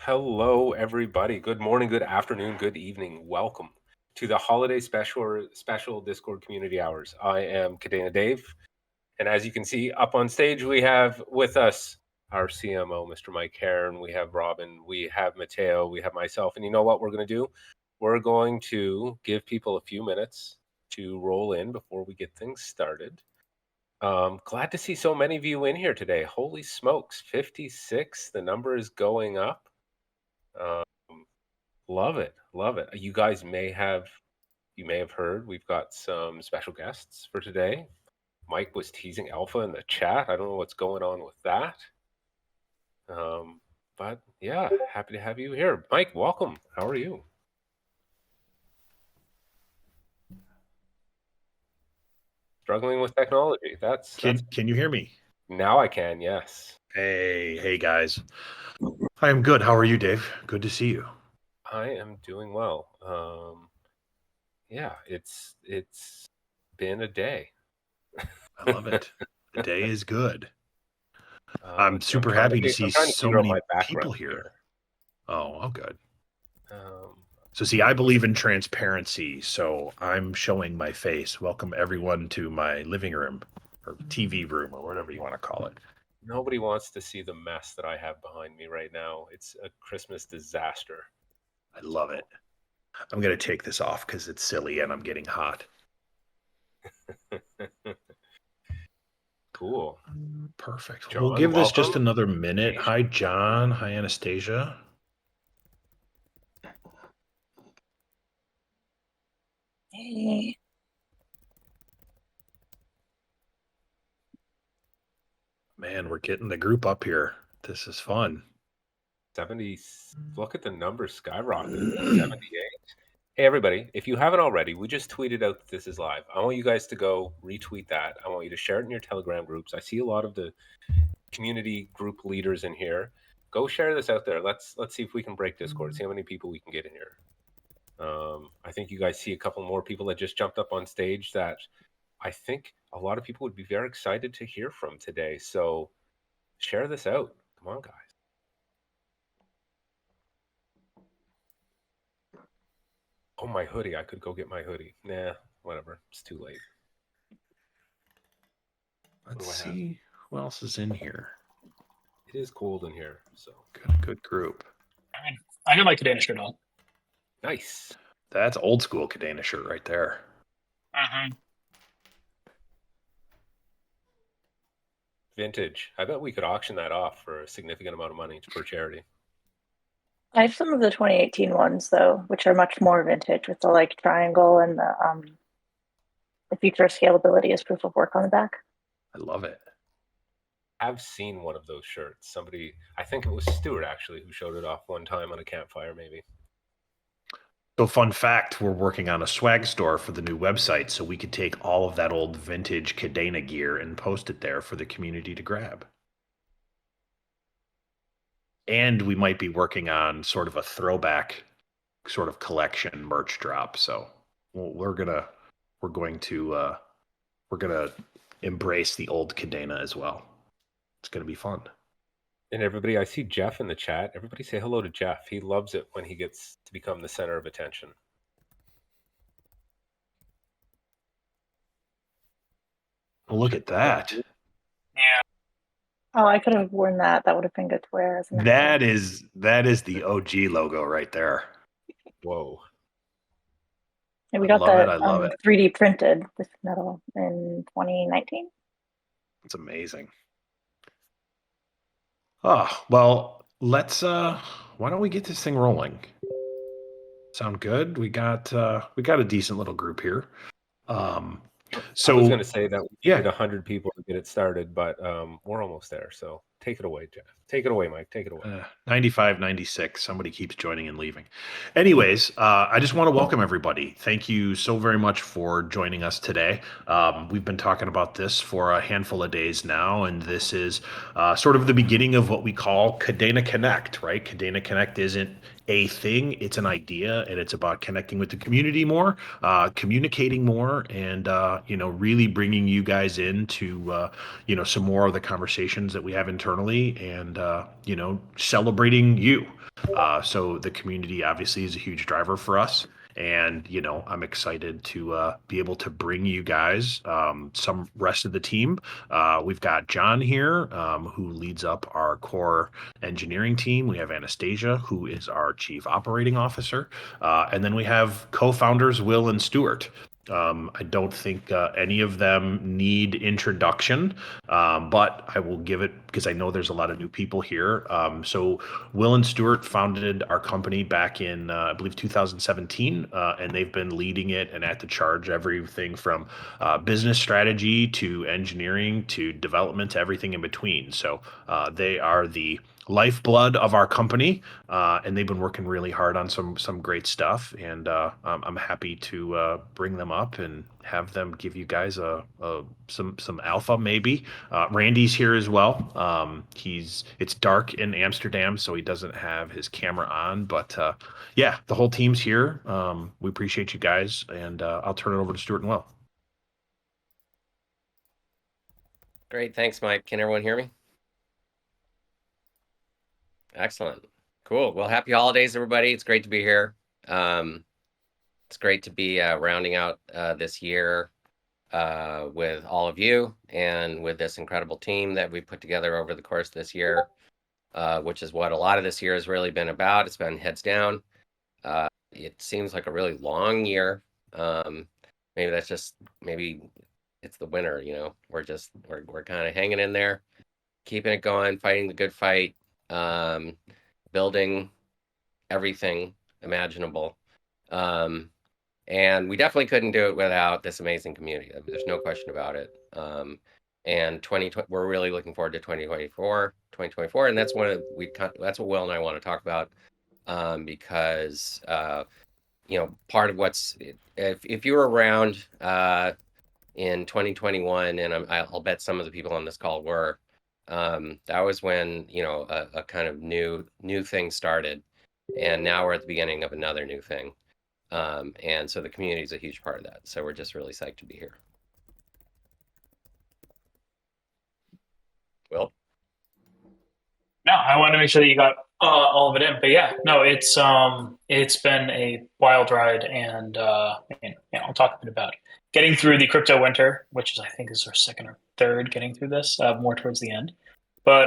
Hello, everybody. Good morning, good afternoon, good evening. Welcome to the holiday special Discord community hours. I am Kadena Dave, and as you can see up on stage, we have with us our CMO, Mr. Mike Herron. We have Robin, we have Mateo, we have myself, and you know what we're going to do? We're going to give people a few minutes to roll in before we get things started. Glad to see so many of you in here today. Holy smokes, 56. The number is going up. Um, Love it, love it. You may have heard we've got some special guests for today. Mike was teasing Alpha in the chat. I don't know what's going on with that. But yeah, happy to have you here. Mike, welcome. How are you? Struggling with technology. That's Can you hear me? Now I can, yes. Hey guys. I am good. How are you, Dave? Good to see you. I am doing well. Yeah, it's been a day. I love it. The day is good. I'm super happy to see I'm trying to so figure out many my people background here. Oh, good. Um, So see, I believe in transparency, so I'm showing my face. Welcome everyone to my living room or TV room or whatever you want to call it. Nobody wants to see the mess that I have behind me right now. It's a Christmas disaster. I love it. I'm going to take this off because it's silly and I'm getting hot. Cool. Perfect. John, We'll give this just welcome. another minute. Hi, John. Hi, Anastasia. Hey. Man, we're getting the group up here. This is fun. 70. Look at the numbers skyrocketing. 78. Hey, everybody, if you haven't already, we just tweeted out that this is live. I want you guys to go retweet that. I want you to share it in your Telegram groups. I see a lot of the community group leaders in here. Go share this out there. Let's see if we can break Discord. See how many people we can get in here. I think you guys see a couple more people that just jumped up on stage that I think a lot of people would be very excited to hear from today. So share this out. Come on, guys. Oh, my hoodie. I could go get my hoodie. Nah, whatever. It's too late. Let's see who else is in here. It is cold in here, so. Good group. I got my Kadena shirt on. Nice. That's old school Kadena shirt right there. Vintage. I bet we could auction that off for a significant amount of money for charity. I have some of the 2018 ones though, which are much more vintage with the like triangle and the feature of scalability as proof of work on the back. I love it. I've seen one of those shirts. Somebody, I think it was Stuart actually, who showed it off one time on a campfire, maybe. So fun fact, we're working on a swag store for the new website, so we could take all of that old vintage Kadena gear and post it there for the community to grab. And we might be working on sort of a throwback sort of collection merch drop. So we're gonna embrace the old Kadena as well. It's gonna be fun. And everybody, I see Jeff in the chat. Everybody say hello to Jeff. He loves it when he gets to become the center of attention. Well, look at that. Yeah. Oh, I could have worn that. That would have been good to wear as an That is the OG logo right there. Whoa. And we got that I love it. 3D printed with metal in 2019. It's amazing. Oh, well, let's why don't we get this thing rolling? Sound good? We got a decent little group here. So I was going to say that we needed 100 people to get it started, but we're almost there. So take it away, Jeff. Take it away, Mike. Take it away. 95, 96. Somebody keeps joining and leaving. Anyways, I just want to welcome everybody. Thank you so very much for joining us today. We've been talking about this for a handful of days now, and this is sort of the beginning of what we call Kadena Connect, right? Kadena Connect isn't a thing. It's an idea, and it's about connecting with the community more, communicating more, and really bringing you guys into some more of the conversations that we have internally, and celebrating you. So the community obviously is a huge driver for us. And I'm excited to be able to bring you guys some rest of the team. We've got John here, who leads up our core engineering team. We have Anastasia, who is our chief operating officer, and then we have co-founders Will and Stuart. I don't think any of them need introduction, but I will give it because I know there's a lot of new people here. So Will and Stuart founded our company back in, I believe, 2017, and they've been leading it and at the charge, everything from business strategy to engineering to development to everything in between. So they are the lifeblood of our company, and they've been working really hard on some great stuff. And I'm happy to bring them up and have them give you guys some alpha maybe. Randy's here as well. It's dark in Amsterdam, so he doesn't have his camera on, but yeah, the whole team's here. We appreciate you guys, and I'll turn it over to Stuart and Will. Great, thanks, Mike. Can everyone hear me? Excellent. Cool. Well, happy holidays, everybody. It's great to be here. It's great to be rounding out this year with all of you and with this incredible team that we put together over the course of this year, which is what a lot of this year has really been about. It's been heads down. It seems like a really long year. Maybe it's the winter, we're kind of hanging in there, keeping it going, fighting the good fight. Building everything imaginable. And we definitely couldn't do it without this amazing community. There's no question about it. And we're really looking forward to 2024, and that's that's what Will and I want to talk about, because part of if you were around in 2021, and I'll bet some of the people on this call were. That was when a kind of new thing started, and now we're at the beginning of another new thing, and so the community is a huge part of that. So we're just really psyched to be here. Will? No, I want to make sure that you got all of it in. But yeah, no, it's been a wild ride, and I'll talk a bit about getting through the crypto winter, which I think is our second or third getting through this, more towards the end. But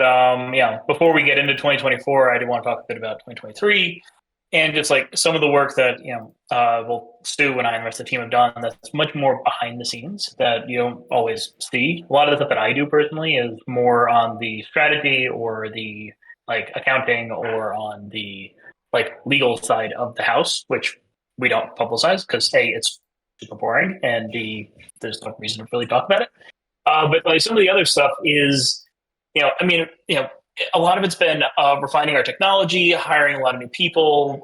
before we get into 2024, I do want to talk a bit about 2023 and just like some of the work that Stu and I and the rest of the team have done that's much more behind the scenes that you don't always see. A lot of the stuff that I do personally is more on the strategy or the accounting or on the legal side of the house, which we don't publicize because A, it's super boring, and B, there's no reason to really talk about it. But some of the other stuff is, a lot of it's been refining our technology, hiring a lot of new people,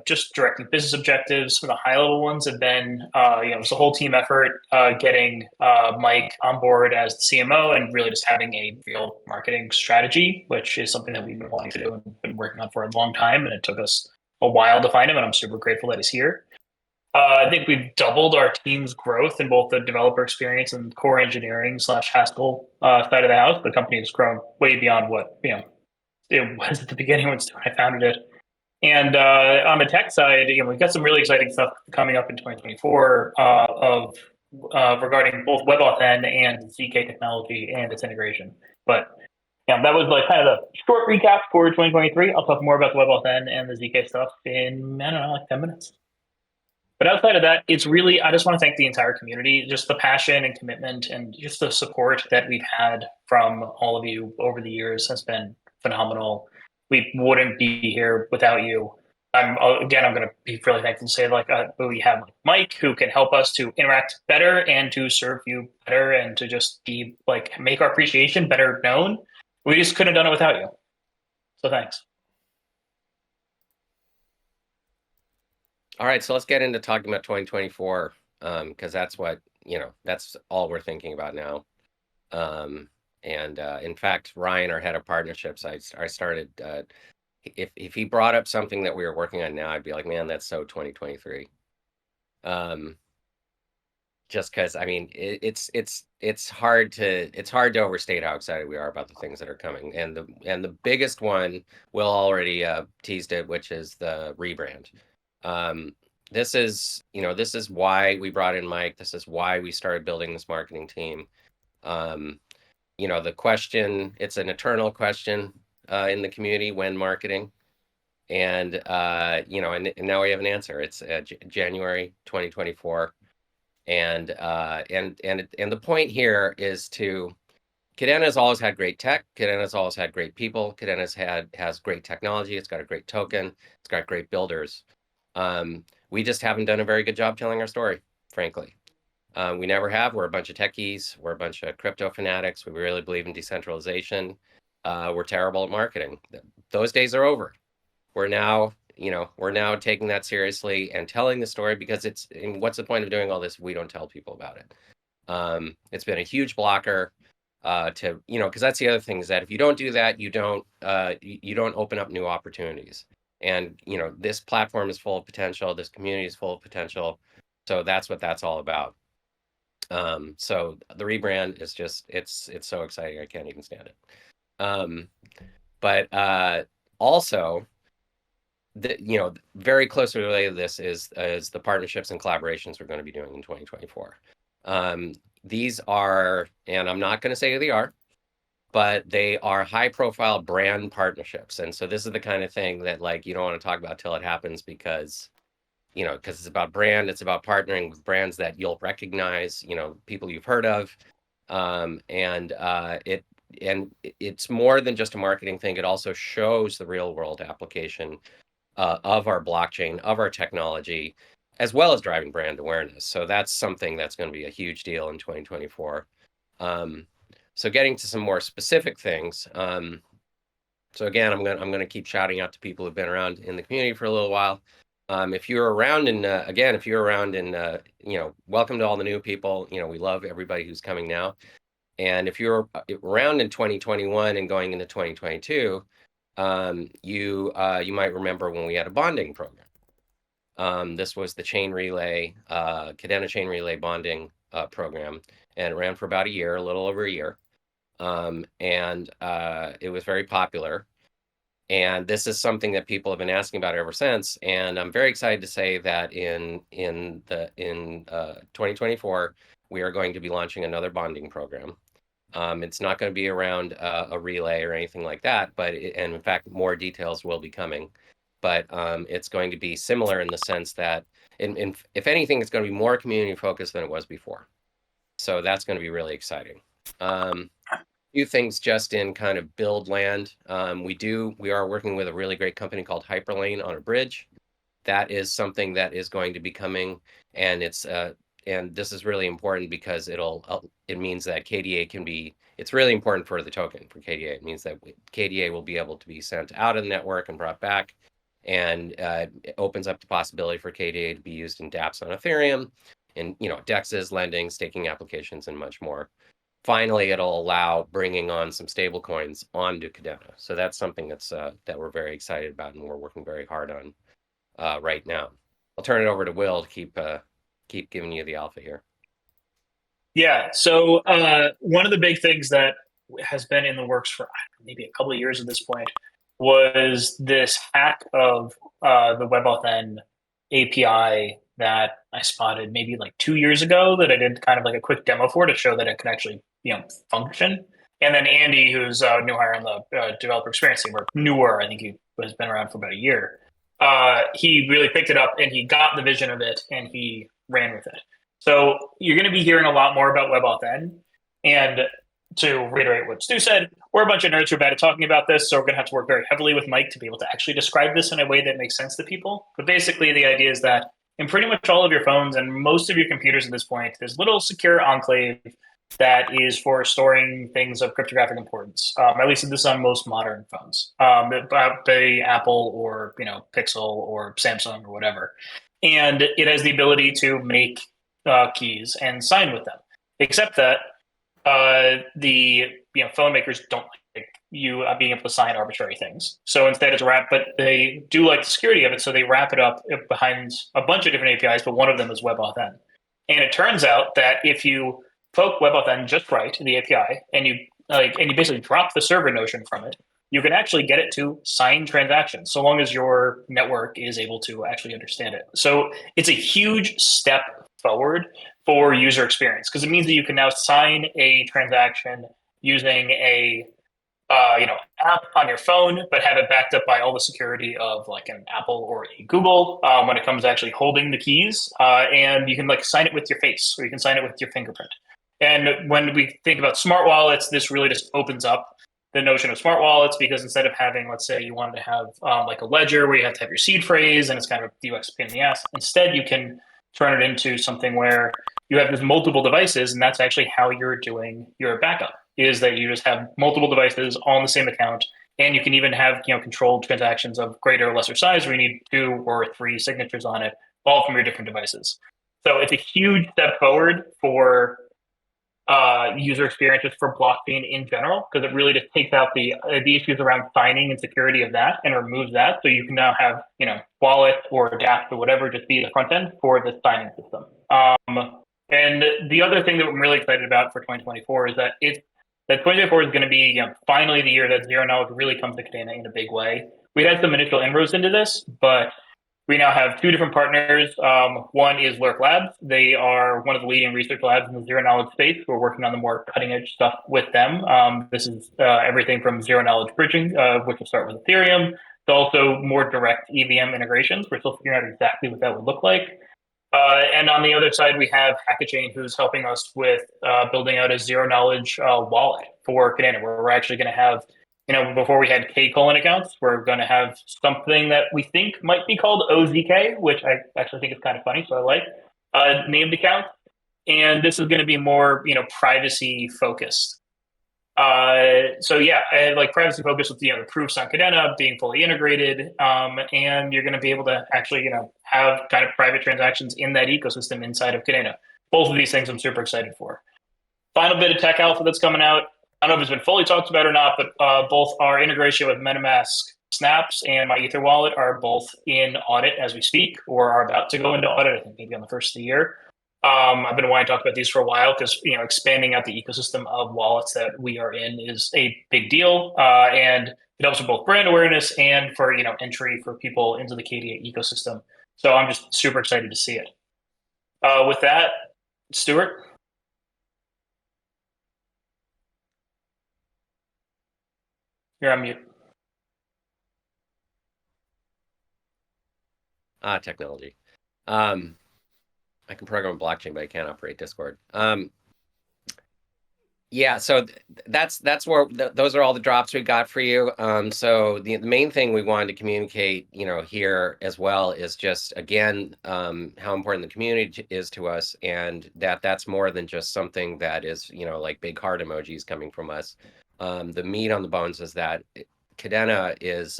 just directing business objectives. Some of the high level ones have been, it's a whole team effort, getting Mike on board as the CMO and really just having a real marketing strategy, which is something that we've been wanting to do and been working on for a long time. And it took us a while to find him, and I'm super grateful that he's here. I think we've doubled our team's growth in both the developer experience and core engineering / Haskell side of the house. The company has grown way beyond what it was at the beginning when I founded it. And on the tech side, we've got some really exciting stuff coming up in 2024 regarding both WebAuthn and ZK technology and its integration. But that was kind of a short recap for 2023. I'll talk more about the WebAuthn and the ZK stuff in 10 minutes. But outside of that, it's really, I just want to thank the entire community. Just the passion and commitment and just the support that we've had from all of you over the years has been phenomenal. We wouldn't be here without you. I'm going to be really thankful to say we have Mike, who can help us to interact better and to serve you better and to just be make our appreciation better known. We just couldn't have done it without you. So thanks. All right, so let's get into talking about 2024, because that's what, that's all we're thinking about now. And in fact, Ryan, our head of partnerships, I started, if he brought up something that we were working on now, I'd be like, man, that's so 2023. Just because, I mean, it's hard to overstate how excited we are about the things that are coming, and the biggest one, Will already teased it, which is the rebrand. This is why we brought in Mike. This is why we started building this marketing team. The question, it's an eternal question in the community when marketing, and and now we have an answer. It's January 2024. And the point here is Kadena has always had great tech. Kadena has always had great people. Kadena has great technology. It's got a great token. It's got great builders. We just haven't done a very good job telling our story, frankly. We never have. We're a bunch of techies. We're a bunch of crypto fanatics. We really believe in decentralization. We're terrible at marketing. Those days are over. We're now taking that seriously and telling the story, because what's the point of doing all this if we don't tell people about it? It's been a huge blocker because that's the other thing, is that if you don't do that, you don't open up new opportunities. And this platform is full of potential. This community is full of potential. So that's what that's all about. So the rebrand is just it's so exciting. I can't even stand it. But also, very closely related to this is the partnerships and collaborations we're going to be doing in 2024. These are, and I'm not going to say who they are, but they are high-profile brand partnerships. And so this is the kind of thing that you don't want to talk about till it happens, because it's about brand. It's about partnering with brands that you'll recognize, people you've heard of, and it's more than just a marketing thing. It also shows the real-world application of our blockchain, of our technology, as well as driving brand awareness. So that's something that's going to be a huge deal in 2024. So getting to some more specific things. So again, I'm going to keep shouting out to people who've been around in the community for a little while. If you're around welcome to all the new people. We love everybody who's coming now. And if you're around in 2021 and going into 2022, you might remember when we had a bonding program. This was the chain relay, Kadena chain relay bonding program, and it ran for about a little over a year. And it was very popular. And this is something that people have been asking about ever since. And I'm very excited to say that in 2024, we are going to be launching another bonding program. It's not going to be around a relay or anything like that, and in fact, more details will be coming. But it's going to be similar in the sense that, if anything, it's going to be more community focused than it was before. So that's going to be really exciting. Few things just in kind of build land. We are working with a really great company called Hyperlane on a bridge. That is something that is going to be coming, and and this is really important because it means that KDA it's really important for the token for KDA. It means that KDA will be able to be sent out of the network and brought back, and it opens up the possibility for KDA to be used in dApps on Ethereum, in DEXs, lending, staking applications, and much more. Finally, it'll allow bringing on some stable coins onto Kadena. So that's something that we're very excited about, and we're working very hard on right now. I'll turn it over to Will to keep giving you the alpha here. Yeah. So one of the big things that has been in the works for maybe a couple of years at this point was this hack of the WebAuthn API that I spotted maybe 2 years ago, that I did kind of a quick demo for, to show that it could actually function. And then Andy, who's a new hire on the developer experience team, or newer, I think he has been around for about a year. He really picked it up, and he got the vision of it, and he ran with it. So you're going to be hearing a lot more about WebAuthn. And to reiterate what Stu said, we're a bunch of nerds who are bad at talking about this, so we're going to have to work very heavily with Mike to be able to actually describe this in a way that makes sense to people. But basically, the idea is that in pretty much all of your phones and most of your computers at this point, there's a little secure enclave that is for storing things of cryptographic importance. At least this is on most modern phones, be Apple or Pixel or Samsung or whatever. And it has the ability to make keys and sign with them, except that the phone makers don't like you being able to sign arbitrary things. So instead it's wrapped, but they do like the security of it, so they wrap it up behind a bunch of different APIs, but one of them is WebAuthn. And it turns out that if you poke WebAuthn just right, the API, and you basically drop the server notion from it, you can actually get it to sign transactions, so long as your network is able to actually understand it. So it's a huge step forward for user experience, because it means that you can now sign a transaction using a app on your phone, but have it backed up by all the security of like an Apple or a Google when it comes to actually holding the keys. And you can like sign it with your face, or you can sign it with your fingerprint. And when we think about smart wallets, this really just opens up the notion of smart wallets, because instead of having, let's say you wanted to have like a ledger where you have to have your seed phrase and it's kind of a UX pain in the ass, instead you can turn it into something where you have these multiple devices, and that's actually how you're doing your backup, is that you just have multiple devices on the same account, and you can even have controlled transactions of greater or lesser size where you need 2 or 3 signatures on it, all from your different devices. So it's a huge step forward for user experiences for blockchain in general, because it really just takes out the issues around signing and security of that and removes that. So you can now have wallet or adapt or whatever just be the front end for the signing system. And the other thing that I'm really excited about for 2024 is that 2024 is going to be finally the year that zero knowledge really comes to Kadena in a big way. We had some initial inroads into this, but we now have 2 different partners. One is Lurk Labs. They are one of the leading research labs in the zero knowledge space. We're working on the more cutting edge stuff with them. This is everything from zero knowledge bridging, which will start with Ethereum, to also more direct EVM integrations. We're still figuring out exactly what that would look like. And on the other side, we have Hackachain, who's helping us with building out a zero knowledge wallet for Kadena, where we're actually going to have, before we had K-colon accounts, we're going to have something that we think might be called OZK, which I actually think is kind of funny, so I like named accounts. And this is going to be more, privacy focused. So yeah, like privacy focused with the proofs on Kadena being fully integrated, and you're going to be able to actually have kind of private transactions in that ecosystem inside of Kadena. Both of these things I'm super excited for. Final bit of tech alpha that's coming out. I don't know if it's been fully talked about or not, but both our integration with MetaMask Snaps and my Ether wallet are both in audit as we speak, or are about to go into audit. I think maybe on the first of the year. I've been wanting to talk about these for a while, because expanding out the ecosystem of wallets that we are in is a big deal, and it helps with both brand awareness and for entry for people into the KDA ecosystem. So I'm just super excited to see it. With that, Stuart. You're on mute. Technology. I can program a blockchain, but I can't operate Discord. Yeah, so that's where those are all the drops we got for you. So the main thing we wanted to communicate, here as well is just again how important the community is to us, and that's more than just something that is like big heart emojis coming from us. The meat on the bones is that Kadena is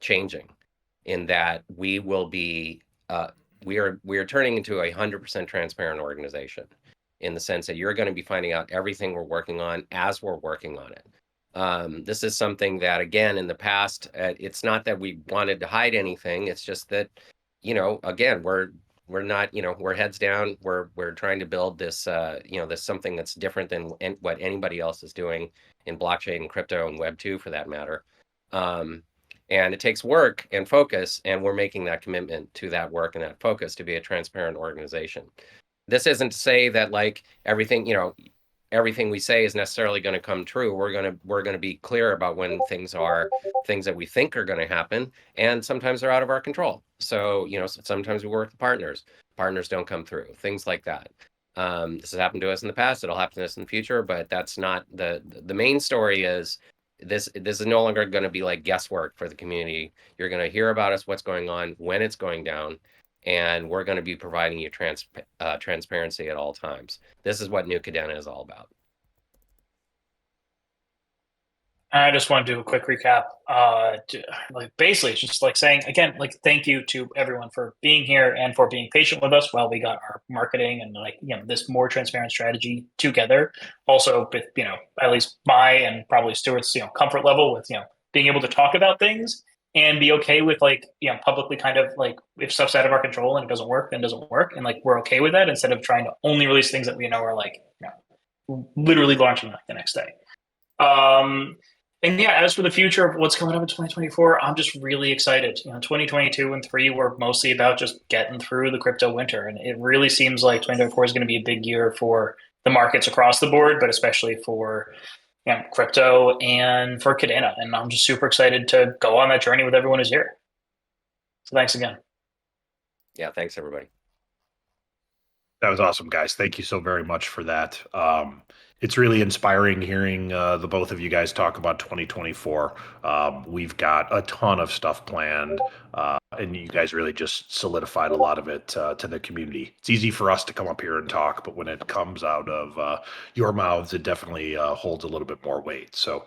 changing, in that we will be. We are turning into 100% transparent organization, in the sense that you're going to be finding out everything we're working on as we're working on it. This is something that, again, in the past, it's not that we wanted to hide anything. It's just that, again, we're not, we're heads down. We're trying to build this, this something that's different than what anybody else is doing in blockchain and crypto and Web 2 for that matter. And it takes work and focus, and we're making that commitment to that work and that focus to be a transparent organization. This isn't to say that like everything we say is necessarily going to come true. We're going to be clear about when things that we think are going to happen, and sometimes they're out of our control. So sometimes we work with partners don't come through, things like that. This has happened to us in the past. It'll happen to us in the future, but that's not the main story. Is this is no longer going to be like guesswork for the community. You're going to hear about us, what's going on, when it's going down, and we're going to be providing you transparency at all times. This is what New Kadena is all about. I just want to do a quick recap. Basically, it's just like saying again, like thank you to everyone for being here and for being patient with us while we got our marketing and this more transparent strategy together. Also, with at least my and probably Stuart's comfort level with being able to talk about things and be okay with publicly kind of like if stuff's out of our control and it doesn't work, then it doesn't work, and like we're okay with that instead of trying to only release things that we know are literally launching the next day. And as for the future of what's coming up in 2024, I'm just really excited. 2022 and 3 were mostly about just getting through the crypto winter. And it really seems like 2024 is going to be a big year for the markets across the board, but especially for crypto and for Kadena. And I'm just super excited to go on that journey with everyone who's here. So thanks again. Yeah, thanks everybody. That was awesome, guys. Thank you so very much for that. It's really inspiring hearing the both of you guys talk about 2024. We've got a ton of stuff planned, and you guys really just solidified a lot of it to the community. It's easy for us to come up here and talk, but when it comes out of your mouths, it definitely holds a little bit more weight. So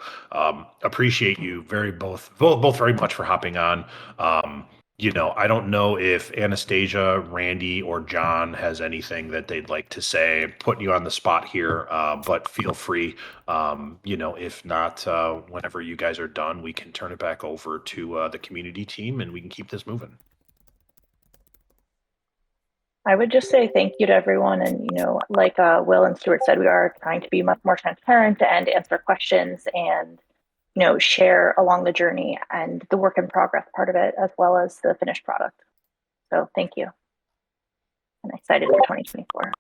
appreciate you both very much for hopping on. I don't know if Anastasia, Randy, or John has anything that they'd like to say. Putting you on the spot here, but feel free. If not, whenever you guys are done, we can turn it back over to the community team, and we can keep this moving. I would just say thank you to everyone. And, like Will and Stuart said, we are trying to be much more transparent and answer questions and share along the journey and the work in progress part of it, as well as the finished product. So thank you. I'm excited for 2024.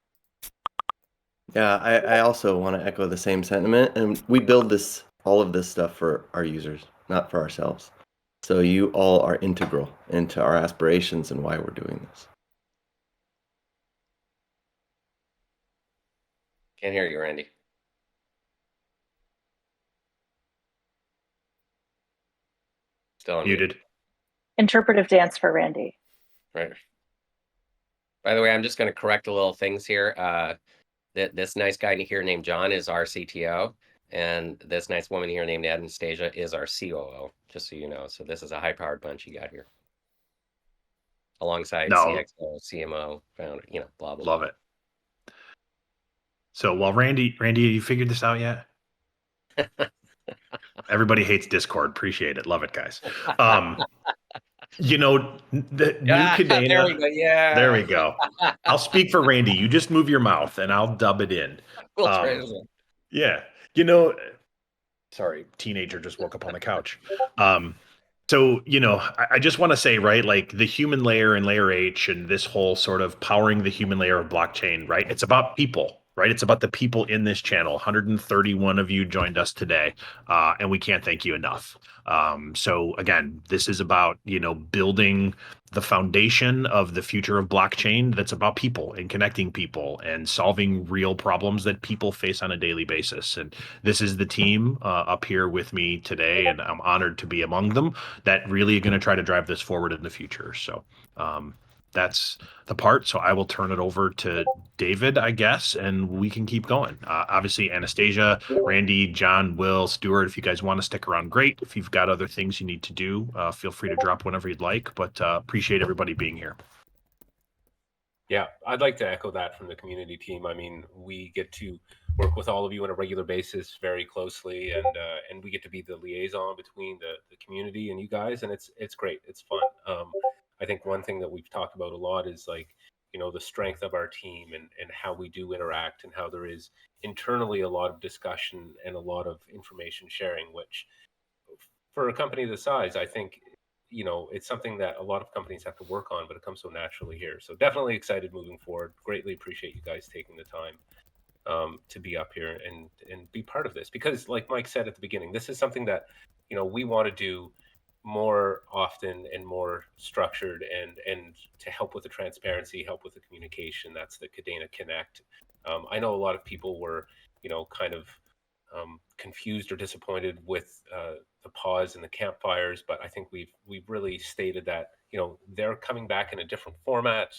Yeah, I also want to echo the same sentiment. And we build all of this stuff for our users, not for ourselves. So you all are integral into our aspirations and why we're doing this. Can't hear you, Randy. Still muted. Interpretive dance for Randy. Right. By the way, I'm just going to correct a little things here. This nice guy here named John is our CTO, and this nice woman here named Anastasia is our COO, just so you know. So this is a high-powered bunch you got here. Alongside CXO, CMO, founder, blah, blah. Love it. So, well, Randy, you figured this out yet? Everybody hates Discord. Appreciate it. Love it, guys. The new Kadena. There we go. Yeah. There we go. I'll speak for Randy. You just move your mouth and I'll dub it in. Yeah. Sorry, teenager just woke up on the couch. So, I just want to say, right, like the human layer and layer H and this whole sort of powering the human layer of blockchain, right? It's about people. Right. It's about the people in this channel. 131 of you joined us today, and we can't thank you enough. So again, this is about, building the foundation of the future of blockchain. That's about people and connecting people and solving real problems that people face on a daily basis. And this is the team up here with me today, and I'm honored to be among them that really are going to try to drive this forward in the future. So that's the part. So I will turn it over to David, I guess, and we can keep going. Obviously, Anastasia, Randy, John, Will, Stuart, if you guys want to stick around, great. If you've got other things you need to do, feel free to drop whenever you'd like, but appreciate everybody being here. Yeah, I'd like to echo that from the community team. I mean, we get to work with all of you on a regular basis very closely, and we get to be the liaison between the community and you guys, and it's great. It's fun. I think one thing that we've talked about a lot is the strength of our team and how we do interact and how there is internally a lot of discussion and a lot of information sharing, which for a company this size, I think, it's something that a lot of companies have to work on, but it comes so naturally here. So definitely excited moving forward. Greatly appreciate you guys taking the time to be up here and be part of this, because like Mike said at the beginning, this is something that, we want to do more often and more structured and to help with the transparency, help with the communication. That's the Kadena Connect. I know a lot of people were, kind of confused or disappointed with the pause and the campfires, but I think we've really stated that, they're coming back in a different format,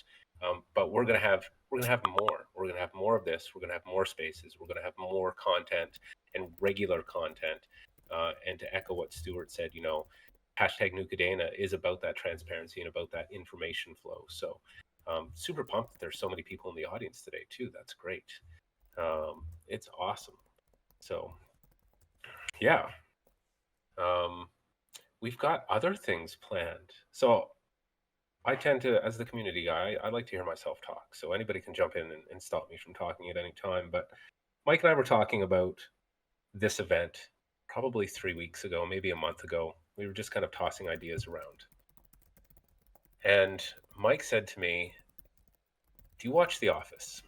but we're gonna have more. We're gonna have more of this. We're gonna have more spaces. We're gonna have more content and regular content. And to echo what Stuart said, hashtag New Kadena is about that transparency and about that information flow. So super pumped that there's so many people in the audience today too. That's great. It's awesome. So yeah, we've got other things planned. So I tend to, as the community guy, I like to hear myself talk. So anybody can jump in and stop me from talking at any time. But Mike and I were talking about this event probably 3 weeks ago, maybe a month ago. We were just kind of tossing ideas around. And Mike said to me, "Do you watch The Office?"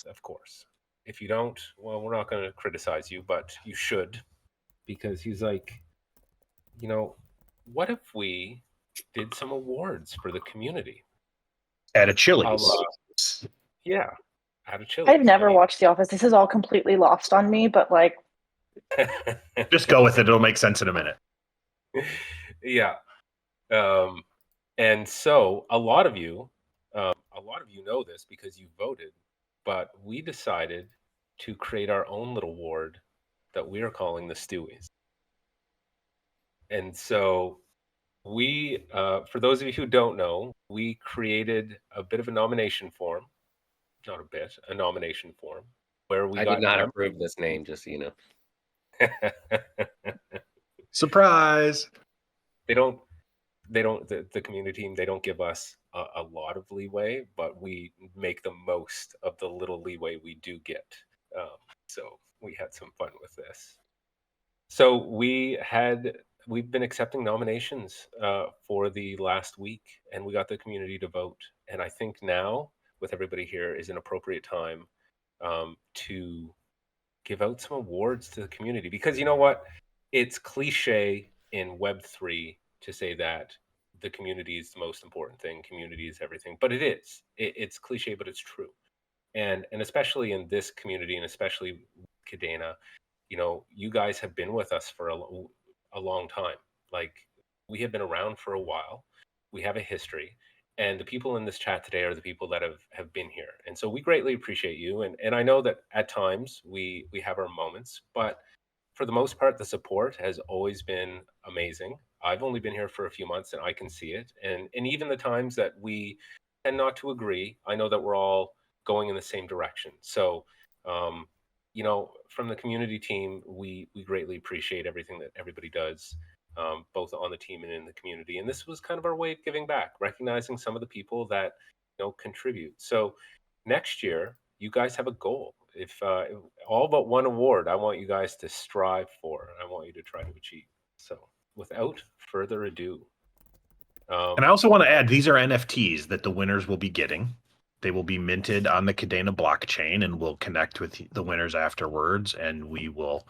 Of course. If you don't, well, we're not going to criticize you, but you should. Because he's like, what if we did some awards for the community? At a Chili's. Yeah, at a Chili's. I've never watched The Office. This is all completely lost on me, but like, just go with it. It'll make sense in a minute. Yeah. And so a lot of you know this because you voted, but we decided to create our own little award that we are calling the Stuies. And so we, for those of you who don't know, we created a bit of a nomination form, not a bit, a nomination form where we I did not approve this name, just so you know. Surprise. The community team, they don't give us a lot of leeway, but we make the most of the little leeway we do get. So we had some fun with this. So we've been accepting nominations for the last week, and we got the community to vote. And I think now, with everybody here, is an appropriate time to give out some awards to the community. Because you know what? It's cliche in Web3 to say that the community is the most important thing. Community is everything, but it is. It's cliche, but it's true. And especially in this community, and especially Kadena, you guys have been with us for a long time. Like, we have been around for a while. We have a history. And the people in this chat today are the people that have been here. And so we greatly appreciate you. And I know that at times we have our moments, but for the most part, the support has always been amazing. I've only been here for a few months and I can see it. And even the times that we tend not to agree, I know that we're all going in the same direction. So, from the community team, we greatly appreciate everything that everybody does, both on the team and in the community. And this was kind of our way of giving back, recognizing some of the people that, contribute. So next year, you guys have a goal. If all but one award, I want you guys to strive for, and I want you to try to achieve. So without further ado. And I also want to add, these are NFTs that the winners will be getting. They will be minted on the Kadena blockchain, and we'll connect with the winners afterwards, and we will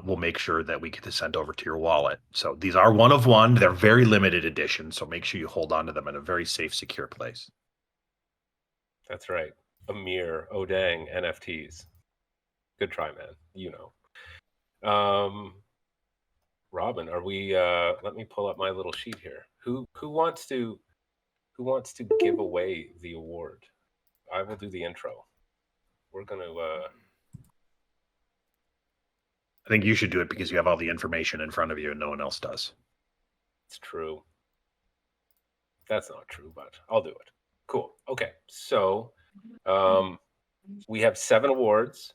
we'll make sure that we get to send over to your wallet. So these are one of one. They're very limited edition, so make sure you hold on to them in a very safe, secure place. That's right. Amir Odang NFTs. Good try, man. Robin, are we? Let me pull up my little sheet here. Who wants to give away the award? I will do the intro. We're gonna. I think you should do it because you have all the information in front of you and no one else does. It's true. That's not true, but I'll do it. Cool. Okay. So we have 7 awards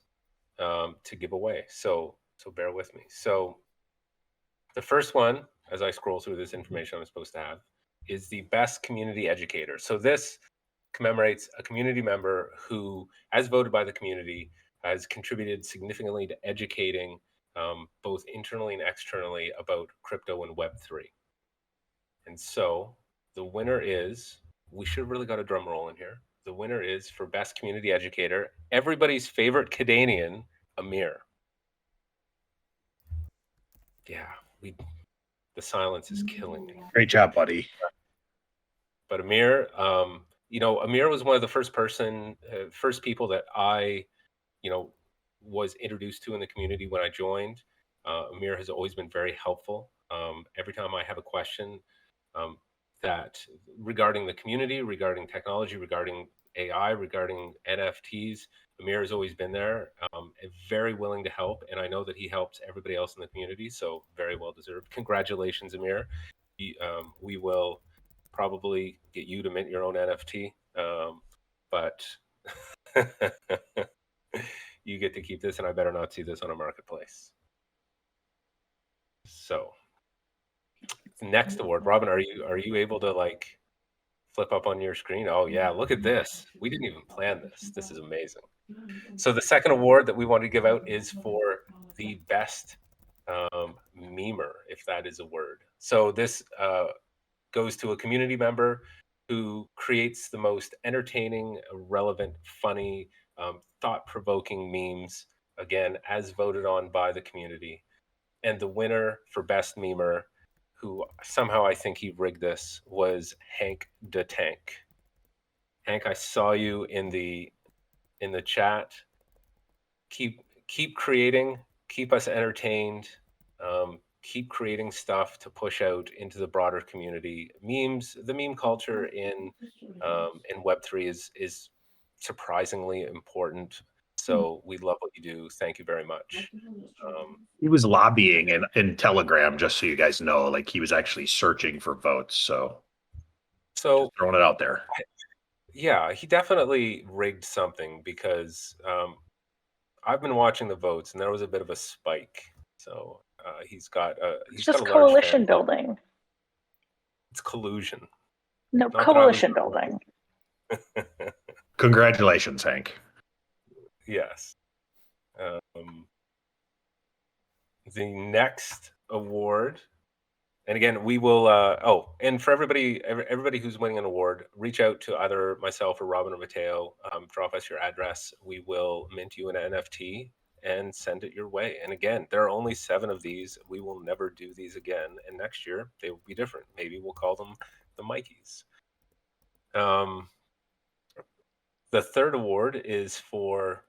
to give away. So bear with me. So the first one, as I scroll through this information I'm supposed to have, is the best community educator. So this commemorates a community member who, as voted by the community, has contributed significantly to educating both internally and externally about crypto and Web3. And so the winner is, we should have really got a drum roll in here. The winner is, for best community educator, everybody's favorite Canadian, Amir. Yeah, the silence is killing me. Great job, buddy. But Amir, Amir was one of the first people that I, was introduced to in the community when I joined. Amir has always been very helpful. Every time I have a question that regarding the community, regarding technology, regarding AI, regarding NFTs. Amir has always been there, and very willing to help, and I know that he helps everybody else in the community, so very well deserved. Congratulations, Amir. We will probably get you to mint your own NFT, but you get to keep this, and I better not see this on a marketplace. So, next award, Robin, are you able to like flip up on your screen? Oh yeah, look at this. We didn't even plan this. This is amazing. So the second award that we want to give out is for the best memer, if that is a word. So this goes to a community member who creates the most entertaining, relevant, funny, thought-provoking memes, again, as voted on by the community. And the winner for best memer, who somehow I think he rigged this, was Hank the Tank. Hank, I saw you in the chat. Keep creating, keep us entertained, keep creating stuff to push out into the broader community. Memes, the meme culture in Web3 is surprisingly important. So we love what you do. Thank you very much. He was lobbying in Telegram, just so you guys know. Like, he was actually searching for votes. So just throwing it out there. Yeah, he definitely rigged something, because I've been watching the votes, and there was a bit of a spike. So he's got a just a large coalition fan. building. It's collusion. No, coalition building. Congratulations, Hank. Yes. The next award, and again, we will. And for everybody who's winning an award, reach out to either myself or Robin or Mateo. Drop us your address. We will mint you an NFT and send it your way. And again, there are only 7 of these. We will never do these again. And next year they will be different. Maybe we'll call them the Mikeys. The third award is for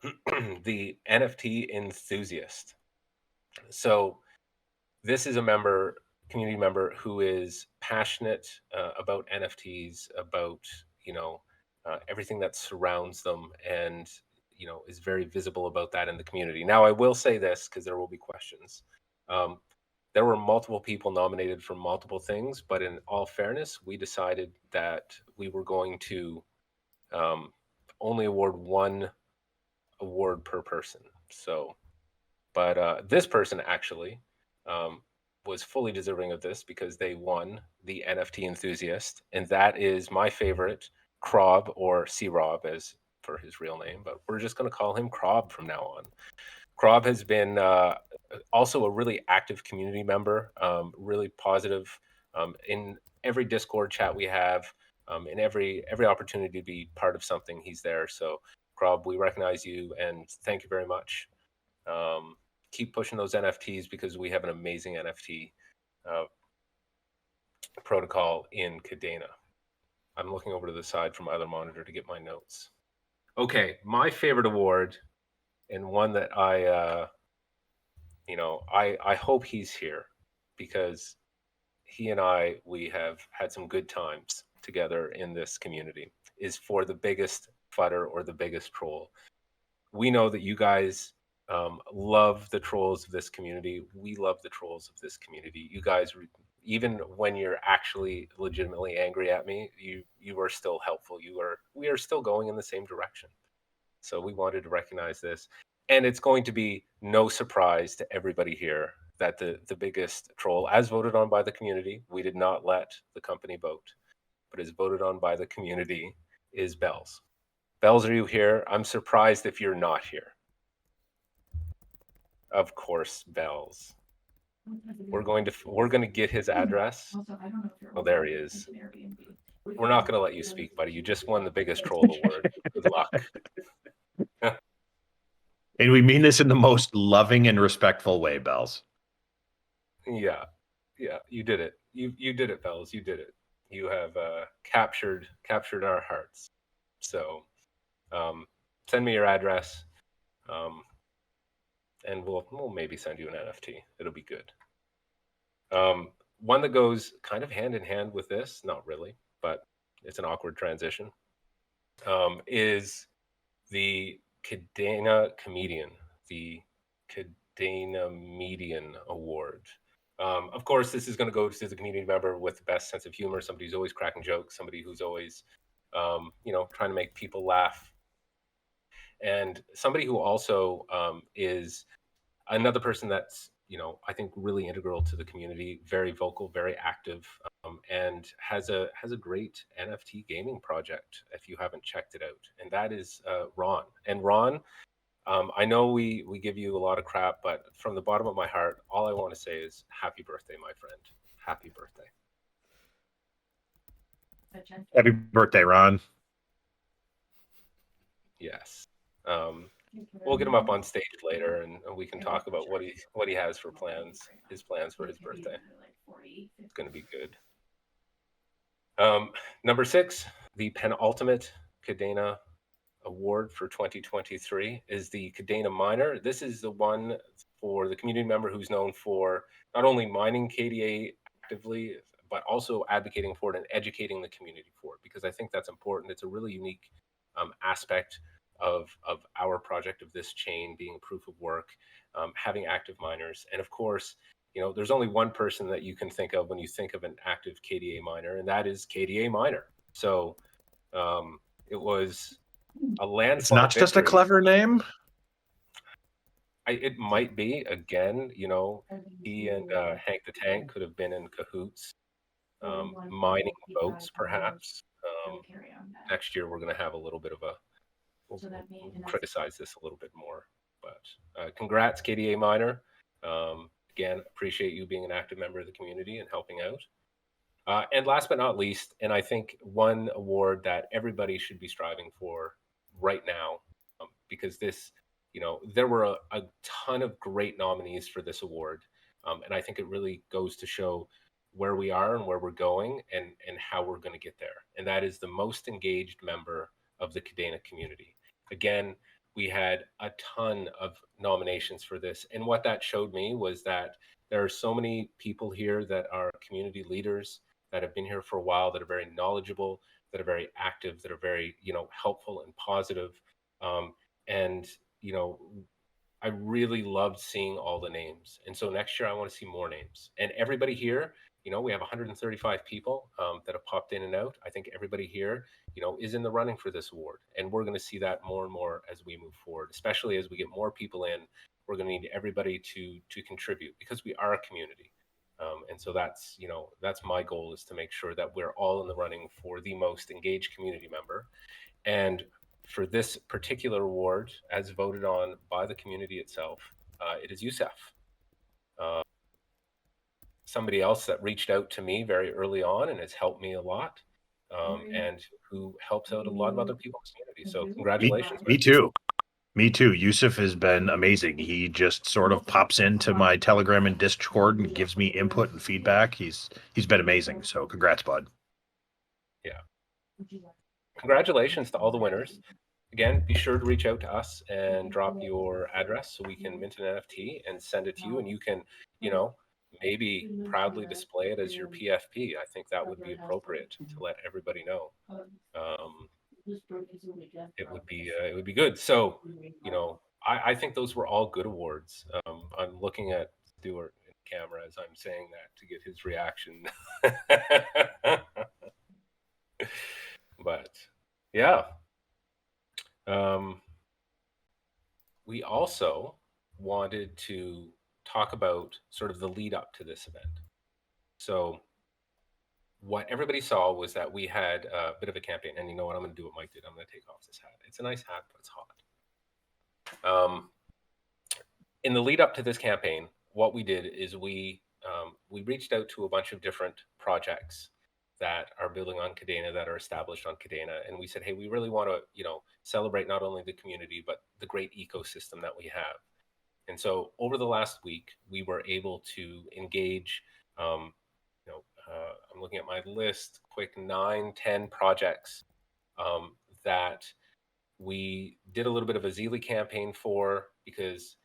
the NFT enthusiast. So this is a community member who is passionate about NFTs, about everything that surrounds them, and is very visible about that in the community. Now, I will say this, because there will be questions. There were multiple people nominated for multiple things, but in all fairness, we decided that we were going to only award 1 award per person. So, but this person actually was fully deserving of this, because they won the NFT enthusiast, and that is my favorite, Krob, or C-Rob as for his real name, but we're just going to call him Krob from now on. Krob has been also a really active community member, really positive in every Discord chat we have, in every opportunity to be part of something, he's there. So Krob, we recognize you, and thank you very much. Keep pushing those NFTs, because we have an amazing NFT protocol in Kadena. I'm looking over to the side from my other monitor to get my notes. Okay, my favorite award, and one that I hope he's here, because he and we have had some good times together in this community, is for the biggest fudder or the biggest troll. We know that you guys love the trolls of this community. We love the trolls of this community. You guys, even when you're actually legitimately angry at me, you are still helpful. We are still going in the same direction. So we wanted to recognize this. And it's going to be no surprise to everybody here that the biggest troll, as voted on by the community, we did not let the company vote, but is voted on by the community, is Bells. Bells, are you here? I'm surprised if you're not here. Of course, Bells. We're going to get his address. Oh, there he is. We're not going to let you speak, buddy. You just won the biggest troll award. Good luck. And we mean this in the most loving and respectful way, Bells. Yeah, you did it. You did it, Bells. You did it. You have captured our hearts. So, send me your address, and we'll maybe send you an NFT. It'll be good. One that goes kind of hand in hand with this, not really, but it's an awkward transition. is the Kadena Comedian, the Kadena Median Award. Of course, this is going to go to the community member with the best sense of humor, somebody who's always cracking jokes, somebody who's always, trying to make people laugh, and somebody who also is another person that's, I think really integral to the community, very vocal, very active, and has a great NFT gaming project if you haven't checked it out, and that is Ron. And Ron, I know we give you a lot of crap, but from the bottom of my heart, all I want to say is happy birthday, my friend. Happy birthday. Happy birthday, Ron. Yes. We'll get him up on stage later, and we can talk about what he has for his plans for his birthday. It's going to be good. Number 6, the penultimate Kadena Award for 2023 is the Kadena Miner. This is the one for the community member who's known for not only mining KDA actively, but also advocating for it and educating the community for it, because I think that's important. It's a really unique aspect of our project, of this chain being proof of work, having active miners. And of course, there's only one person that you can think of when you think of an active KDA miner, and that is KDA Miner. So it was a landslide. It's not just a clever name. It might be. Again, he and Hank the Tank could have been in cahoots, mining boats, perhaps. Next year, we're going to have a little bit of we'll criticize this a little bit more. But congrats, KDA Miner. Again, appreciate you being an active member of the community and helping out. And last but not least, and I think one award that everybody should be striving for right now, because this, there were a ton of great nominees for this award. And I think it really goes to show where we are and where we're going, and how we're going to get there. And that is the most engaged member of the Kadena community. Again, we had a ton of nominations for this. And what that showed me was that there are so many people here that are community leaders, that have been here for a while, that are very knowledgeable, that are very active, that are very, helpful and positive. And, I really loved seeing all the names. And so next year I want to see more names. And everybody here, we have 135 people that have popped in and out. I think everybody here, is in the running for this award. And we're going to see that more and more as we move forward, especially as we get more people in. We're going to need everybody to contribute, because we are a community. And so that's my goal, is to make sure that we're all in the running for the most engaged community member. And for this particular award, as voted on by the community itself, it is Youssef. Somebody else that reached out to me very early on and has helped me a lot, and who helps out a lot of other people in the community. So congratulations. Me too. Youssef has been amazing. He just sort of pops into my Telegram and Discord and gives me input and feedback. He's been amazing. So congrats, bud. Yeah. Congratulations to all the winners. Again, be sure to reach out to us and drop your address so we can mint an NFT and send it to you, and you can, maybe proudly display it as your PFP. I think that would be appropriate to let everybody know. It would be good. So, I think those were all good awards. I'm looking at Stuart in camera as I'm saying that to get his reaction. But yeah. We also wanted to talk about sort of the lead up to this event. So what everybody saw was that we had a bit of a campaign, and you know what, I'm going to do what Mike did. I'm going to take off this hat. It's a nice hat, but it's hot. In the lead up to this campaign, what we did is we reached out to a bunch of different projects that are building on Kadena, that are established on Kadena, and we said, hey, we really want to, celebrate not only the community, but the great ecosystem that we have. And so over the last week, we were able to engage, I'm looking at my list, quick 9-10 projects that we did a little bit of a Zeely campaign for, because,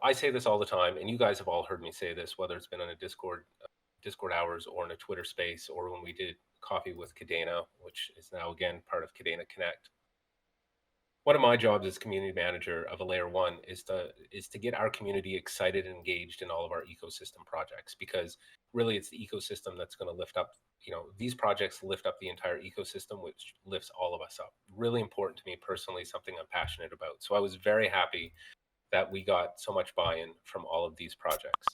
I say this all the time, and you guys have all heard me say this, whether it's been on a Discord Discord hours or in a Twitter space, or when we did coffee with Kadena, which is now again part of Kadena Connect. One of my jobs as community manager of a layer one is to get our community excited and engaged in all of our ecosystem projects, because really it's the ecosystem that's going to lift up, these projects lift up the entire ecosystem, which lifts all of us up. Really important to me personally, something I'm passionate about. So I was very happy that we got so much buy-in from all of these projects.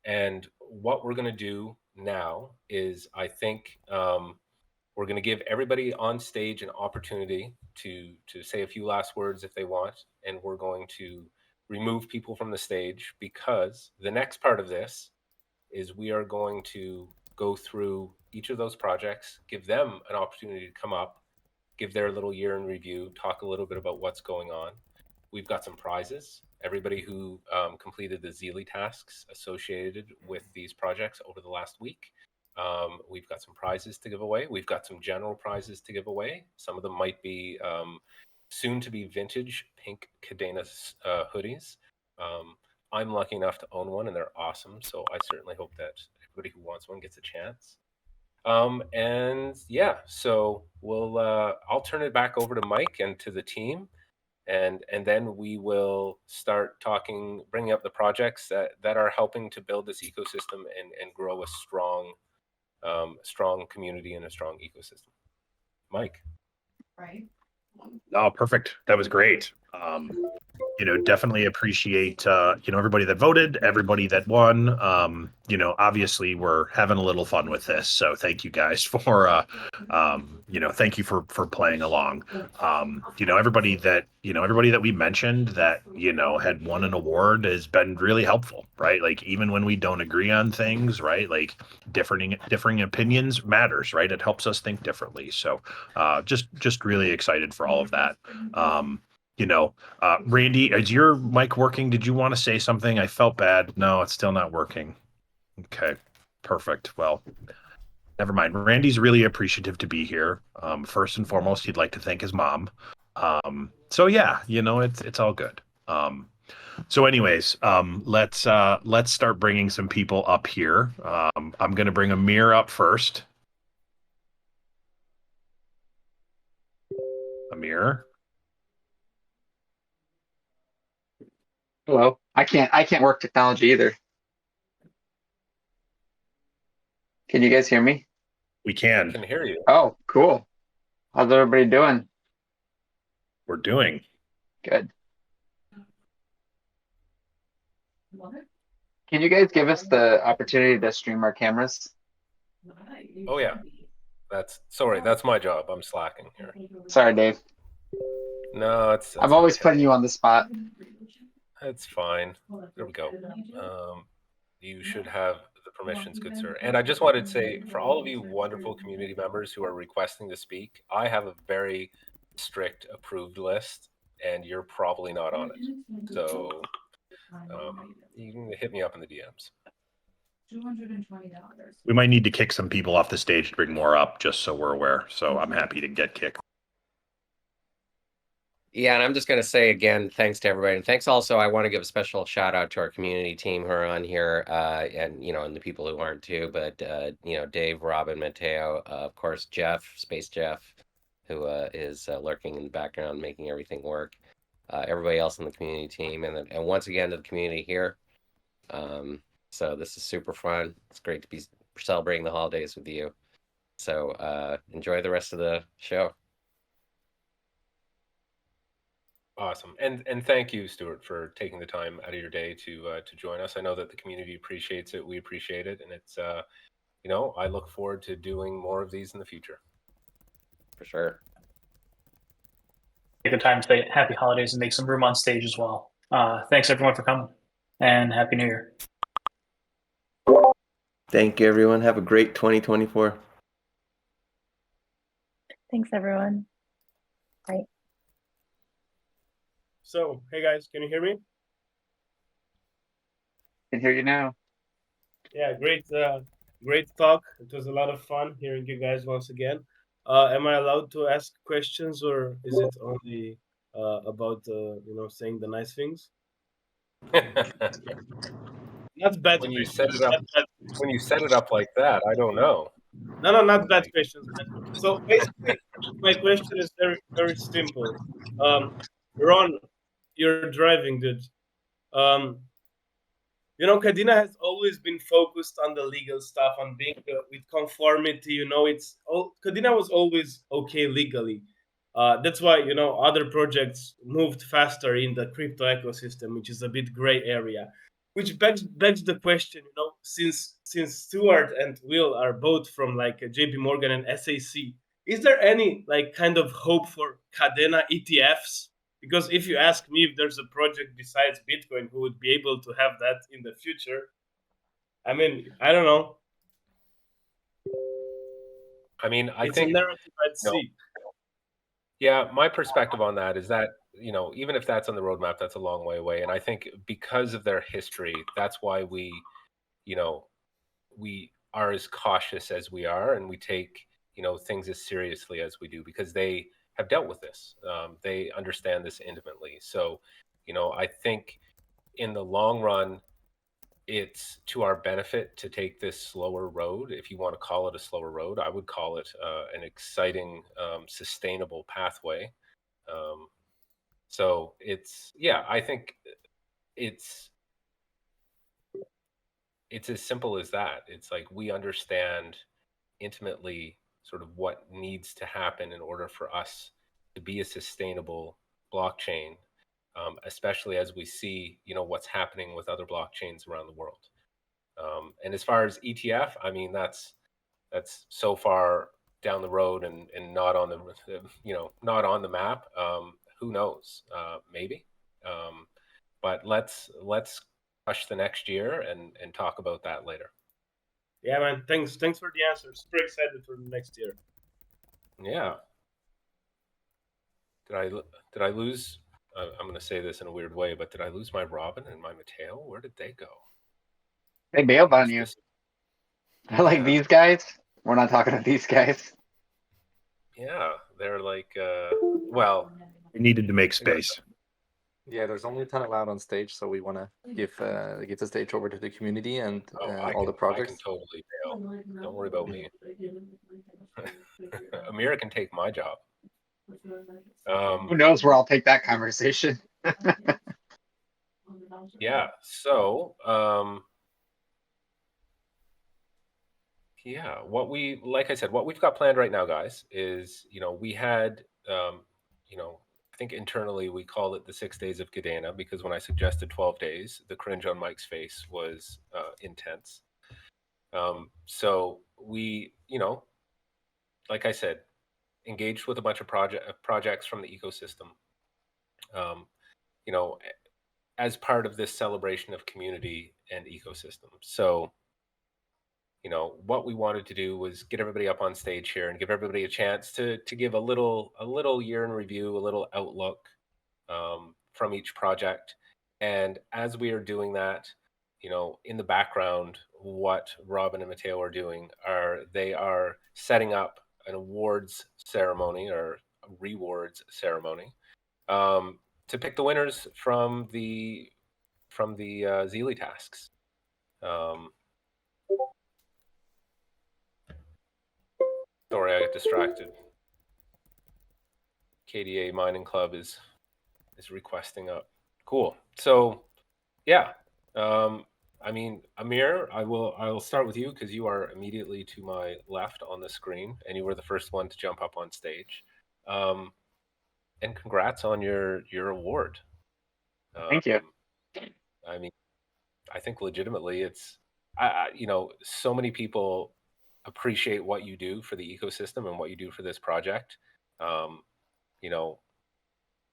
And what we're going to do now is, I think, we're going to give everybody on stage an opportunity to say a few last words if they want, and we're going to remove people from the stage, because the next part of this is we are going to go through each of those projects, give them an opportunity to come up, give their little year in review, talk a little bit about what's going on. We've got some prizes. Everybody who completed the Zeely tasks associated with these projects over the last week, we've got some prizes to give away. We've got some general prizes to give away. Some of them might be soon to be vintage pink Kadena hoodies. I'm lucky enough to own one, and they're awesome. So I certainly hope that everybody who wants one gets a chance. And yeah, so I'll turn it back over to Mike and to the team, and then we will start talking, bringing up the projects that are helping to build this ecosystem and grow a strong community and a strong ecosystem. Mike. Right. Oh, perfect. That was great. Definitely appreciate, everybody that voted, everybody that won. Obviously we're having a little fun with this. So thank you guys for, thank you for playing along. Everybody that we mentioned that, had won an award has been really helpful, right? Like, even when we don't agree on things, right? Like differing opinions matters, right? It helps us think differently. So, just really excited for all of that. Randy, is your mic working? Did you want to say something? I felt bad. No, it's still not working. Okay, perfect. Well, never mind. Randy's really appreciative to be here. First and foremost, he'd like to thank his mom. So yeah, it's all good. So anyways, let's start bringing some people up here. I'm going to bring Amir up first. Amir. Hello. I can't work technology either. Can you guys hear me? We I can. can hear you. Oh, cool. How's everybody doing? We're doing good. Can you guys give us the opportunity to stream our cameras? Oh yeah. That's my job. I'm slacking here. Sorry, Dave. No, I'm always okay. putting you on the spot. That's fine. There we go. You should have the permissions, good sir. And I just wanted to say, for all of you wonderful community members who are requesting to speak, I have a very strict approved list, and you're probably not on it. So you can hit me up in the DMs. $220. We might need to kick some people off the stage to bring more up, just so we're aware. So I'm happy to get kicked. Yeah, and I'm just going to say again, thanks to everybody. And thanks also, I want to give a special shout out to our community team who are on here, and the people who aren't too, but Dave, Robin, Mateo, of course, Jeff, Space Jeff, who is lurking in the background, making everything work. Everybody else on the community team, and once again to the community here. So this is super fun. It's great to be celebrating the holidays with you. So enjoy the rest of the show. Awesome. And thank you, Stuart, for taking the time out of your day to join us. I know that the community appreciates it. We appreciate it. And it's, I look forward to doing more of these in the future. For sure. Take the time to say happy holidays and make some room on stage as well. Thanks everyone for coming, and Happy New Year. Thank you, everyone. Have a great 2024. Thanks, everyone. Bye. So, hey guys, can you hear me? Can hear you now. Yeah, great talk. It was a lot of fun hearing you guys once again. Am I allowed to ask questions, or is it only about saying the nice things? not bad when you questions. set it up, Not bad, when you set it up like that, I don't know. no, not bad questions. So basically, my question is very simple. Ron, you're driving, dude. Um, Kadena has always been focused on the legal stuff, on being with conformity. Kadena was always okay legally. That's why other projects moved faster in the crypto ecosystem, which is a bit gray area. Which begs the question, since Stuart and Will are both from like JP Morgan and SAC, is there any like kind of hope for Kadena ETFs? Because if you ask me if there's a project besides Bitcoin who would be able to have that in the future, I mean, I don't know. I mean, I It's think a narrative I'd see. Yeah, my perspective on that is that, even if that's on the roadmap, that's a long way away. And I think because of their history, that's why we are as cautious as we are, and we take, things as seriously as we do, because they have dealt with this. They understand this intimately. So, I think in the long run, it's to our benefit to take this slower road. If you want to call it a slower road, I would call it an exciting, sustainable pathway. So I think it's as simple as that. It's like we understand intimately sort of what needs to happen in order for us to be a sustainable blockchain, especially as we see, what's happening with other blockchains around the world. And as far as ETF, I mean, that's so far down the road and not on the, not on the map. Who knows? Maybe. But let's push the next year and talk about that later. Yeah, man. Thanks for the answer. Super excited for the next year. Yeah. Did I lose? I'm going to say this in a weird way, but did I lose my Robin and my Mateo? Where did they go? They bailed on you. Like these guys? We're not talking to these guys. Yeah, they're like, well, We needed to make space. Yeah, there's only 10 allowed on stage, so we want to give the stage over to the community and all the projects. I can totally bail. Don't worry about me. Amira can take my job. Who knows where I'll take that conversation? Yeah. So, like I said, what we've got planned right now, guys, is, we had, I think internally we called it the 6 days of Kadena, because when I suggested 12 days, the cringe on Mike's face was intense. So we, like I said, engaged with a bunch of projects from the ecosystem, as part of this celebration of community and ecosystem. So, what we wanted to do was get everybody up on stage here and give everybody a chance to give a little year in review, a little outlook from each project. And as we are doing that, in the background, what Robin and Mateo are doing they are setting up an awards ceremony or a rewards ceremony to pick the winners from the Zealy tasks. Sorry, I got distracted. KDA Mining Club is requesting up. Cool. So, yeah. I mean, Amir, I'll start with you because you are immediately to my left on the screen, and you were the first one to jump up on stage. And congrats on your award. Thank you. I mean, I think legitimately, it's so many people appreciate what you do for the ecosystem and what you do for this project.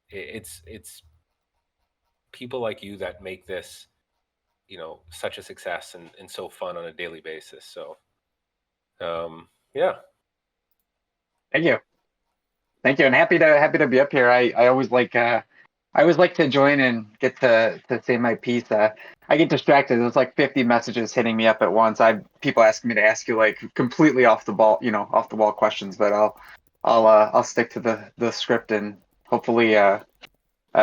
It's people like you that make this, such a success and so fun on a daily basis. So, yeah. Thank you. And happy to be up here. I always like to join and get to say my piece. I get distracted. There's like 50 messages hitting me up at once. People asking me to ask you like completely off the wall questions, but I'll stick to the script and hopefully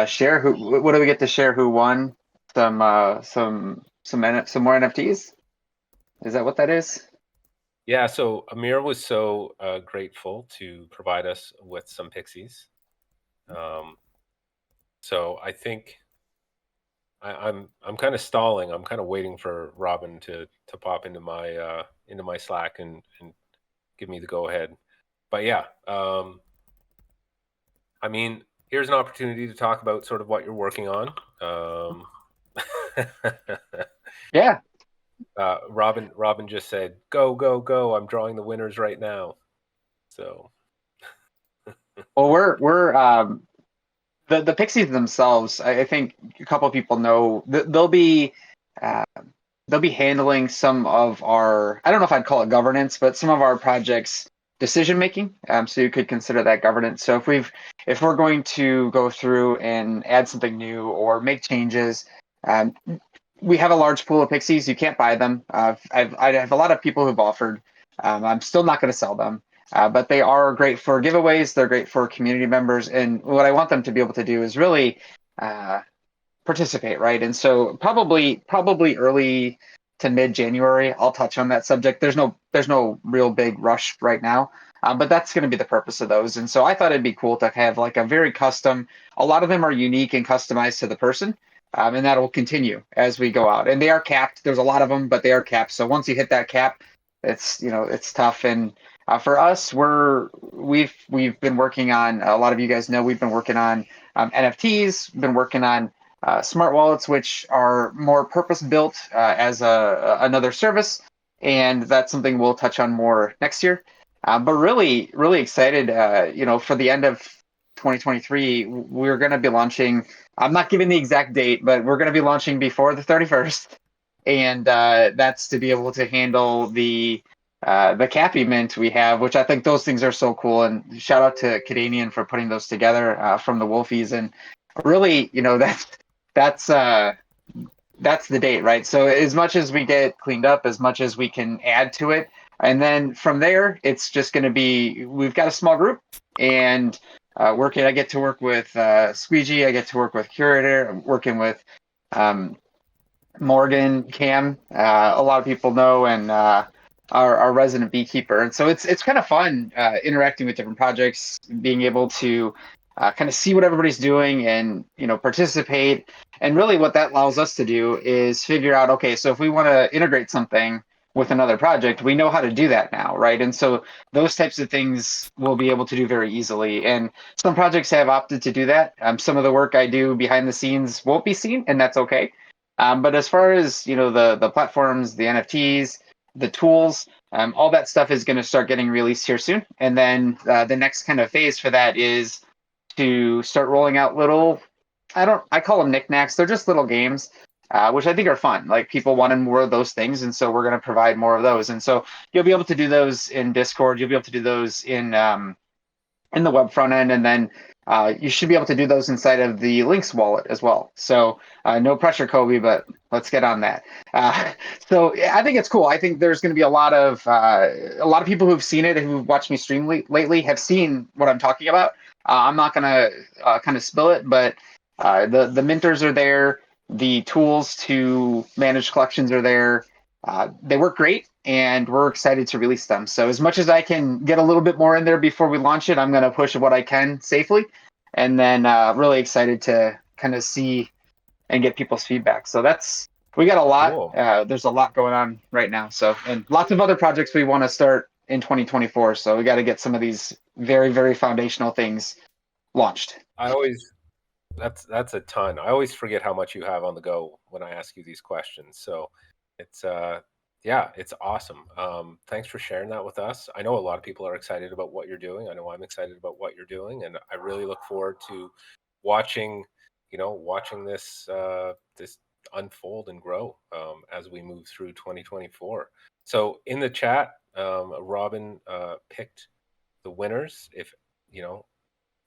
share what do we get to share? Who won? Some some more NFTs. Is that what that is? Yeah, so Amir was so grateful to provide us with some pixies. So I think I'm kind of stalling. I'm kind of waiting for Robin to pop into my Slack and give me the go ahead. But yeah, I mean, here's an opportunity to talk about sort of what you're working on. Yeah. Robin just said, "Go, go, go! I'm drawing the winners right now." So, Well, we're the pixies themselves. I think a couple of people know they'll be handling some of our, I don't know if I'd call it governance, but some of our projects decision making. So you could consider that governance. So if we're going to go through and add something new or make changes, we have a large pool of pixies. You can't buy them. I have a lot of people who've offered. I'm still not going to sell them. But they are great for giveaways. They're great for community members. And what I want them to be able to do is really participate, right? And so probably early to mid-January, I'll touch on that subject. There's no real big rush right now, but that's going to be the purpose of those. And so I thought it'd be cool to have like a very custom. A lot of them are unique and customized to the person. And that will continue as we go out. And they are capped. There's a lot of them, but they are capped. So once you hit that cap, it's tough. And for us, we've been working on, a lot of you guys know, we've been working on NFTs, been working on smart wallets, which are more purpose built as another service. And that's something we'll touch on more next year. But really, really excited, for the end of 2023, we're going to be launching. I'm not giving the exact date, but we're going to be launching before the 31st. And that's to be able to handle the Cappy Mint we have, which I think those things are so cool. And shout out to Kadena for putting those together from the Wolfies. And really, that's the date, right? So as much as we get cleaned up, as much as we can add to it, and then from there, it's just going to be, we've got a small group and I get to work with Squeegee, I get to work with Curator, I'm working with Morgan, Cam, a lot of people know, and our resident beekeeper. And so it's kind of fun interacting with different projects, being able to kind of see what everybody's doing and, participate. And really what that allows us to do is figure out, okay, so if we want to integrate something with another project, we know how to do that now, right? And so those types of things we'll be able to do very easily. And some projects have opted to do that. Some of the work I do behind the scenes won't be seen, and that's okay. But as far as, the platforms, the NFTs, the tools, all that stuff is going to start getting released here soon. And then the next kind of phase for that is to start rolling out little, I call them knickknacks. They're just little games, which I think are fun. Like, people wanted more of those things. And so we're going to provide more of those. And so you'll be able to do those in Discord. You'll be able to do those in the web front end. And then you should be able to do those inside of the Lynx wallet as well. So no pressure, Kobe, but let's get on that. So I think it's cool. I think there's going to be a lot of people who've seen it and who've watched me stream lately have seen what I'm talking about. I'm not going to kind of spill it, but the minters are there. The tools to manage collections are there. They work great, and we're excited to release them. So as much as I can get a little bit more in there before we launch it, I'm going to push what I can safely. And then really excited to kind of see and get people's feedback. So we got a lot. Cool. There's a lot going on right now. So, and lots of other projects we want to start in 2024. So we got to get some of these very, very foundational things launched. That's a ton. I always forget how much you have on the go when I ask you these questions. So it's it's awesome. Thanks for sharing that with us. I know a lot of people are excited about what you're doing. I know I'm excited about what you're doing, and I really look forward to watching this this unfold and grow as we move through 2024. So in the chat, Robin picked the winners.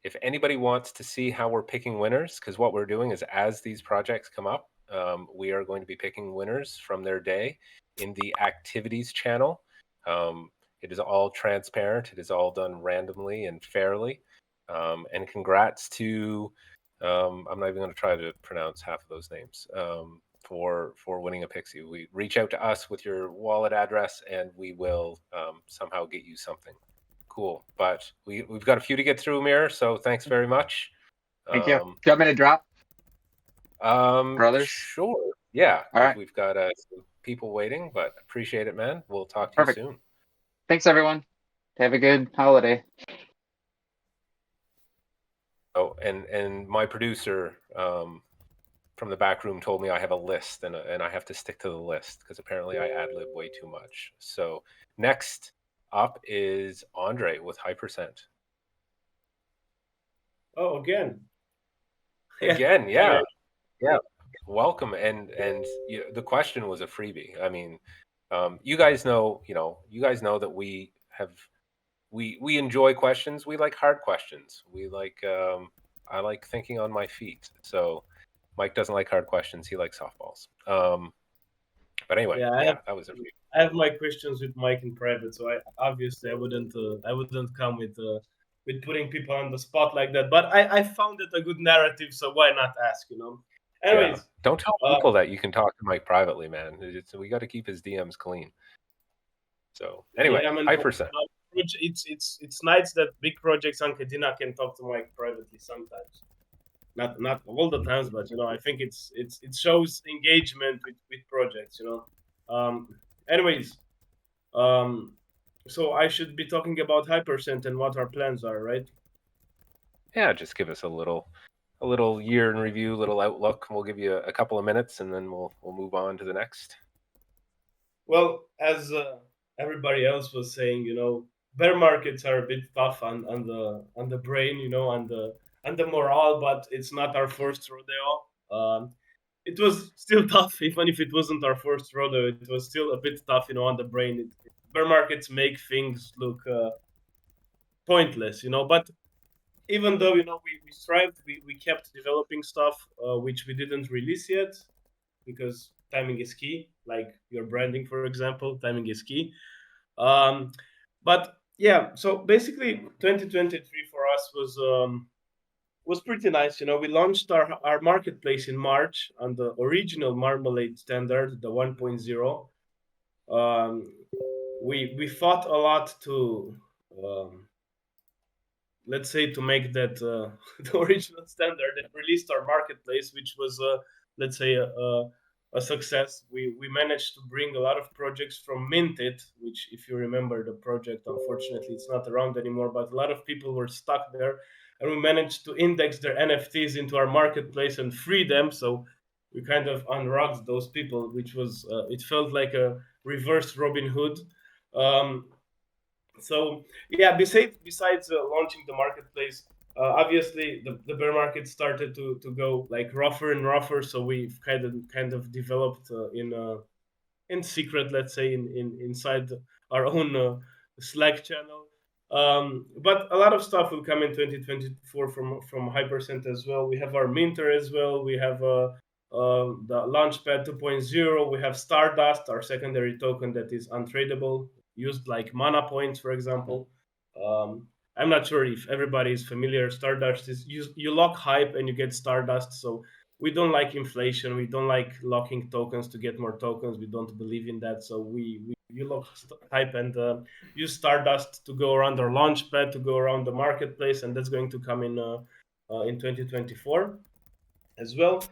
If anybody wants to see how we're picking winners, because what we're doing is, as these projects come up, we are going to be picking winners from their day in the activities channel. It is all transparent. It is all done randomly and fairly. And congrats to, I'm not even going to try to pronounce half of those names. for winning a Pixie. We reach out to us with your wallet address, and we will somehow get you something cool. But we've got a few to get through, Mir. So thanks very much. Thank you. Do you want me to drop? Brothers? Sure. Yeah. All right. We've got some people waiting, but appreciate it, man. We'll talk to Perfect. you soon. Thanks, everyone. Have a good holiday. Oh, and my producer from the back room told me I have a list, and I have to stick to the list because apparently I ad-lib way too much. So next up is Andre with Hypercent. Oh, again. Again, yeah. Welcome, and the question was a freebie. I mean, you guys know that we enjoy questions. We like hard questions. We like I like thinking on my feet. So Mike doesn't like hard questions. He likes softballs. But anyway, that was a freebie. I have my questions with Mike in private, so I wouldn't come with putting people on the spot like that. But I found it a good narrative, so why not ask? Anyways, don't tell people that you can talk to Mike privately, man. We got to keep his DMs clean. So anyway, Hypercent. It's nice that big projects on Kadena can talk to Mike privately sometimes. Not all the times, but I think it shows engagement with projects. Anyways, so I should be talking about Hypercent and what our plans are, right? Yeah, just give us a little year in review, little outlook. We'll give you a couple of minutes, and then we'll move on to the next. Well, as everybody else was saying, bear markets are a bit tough on the brain, on the morale, but it's not our first rodeo. It was still tough, even if it wasn't our first rodeo. It was still a bit tough, on the brain. Bear markets make things look pointless, But even though we strived, we kept developing stuff which we didn't release yet, because timing is key. Like your branding, for example, timing is key. But yeah, so basically 2023 for us was pretty nice. We launched our marketplace in March on the original Marmalade standard, the 1.0. We fought a lot to let's say to make that the original standard, and released our marketplace, which was let's say a success. We managed to bring a lot of projects from Minted, which, if you remember the project, unfortunately it's not around anymore, but a lot of people were stuck there, and we managed to index their NFTs into our marketplace and free them. So we kind of unrugged those people, which was it felt like a reverse Robin Hood. So yeah, besides launching the marketplace, obviously the bear market started to go like rougher and rougher. So we've kind of developed in secret, let's say, inside our own Slack channel. But a lot of stuff will come in 2024 from Hypercent as well. We have our minter as well. We have the Launchpad 2.0. We have Stardust, our secondary token that is untradeable, used like mana points, for example. I'm not sure if everybody is familiar. Stardust is you lock hype and you get Stardust. So we don't like inflation. We don't like locking tokens to get more tokens. We don't believe in that. So you lock hype and use Stardust to go around our Launchpad, to go around the marketplace, and that's going to come in 2024 as well.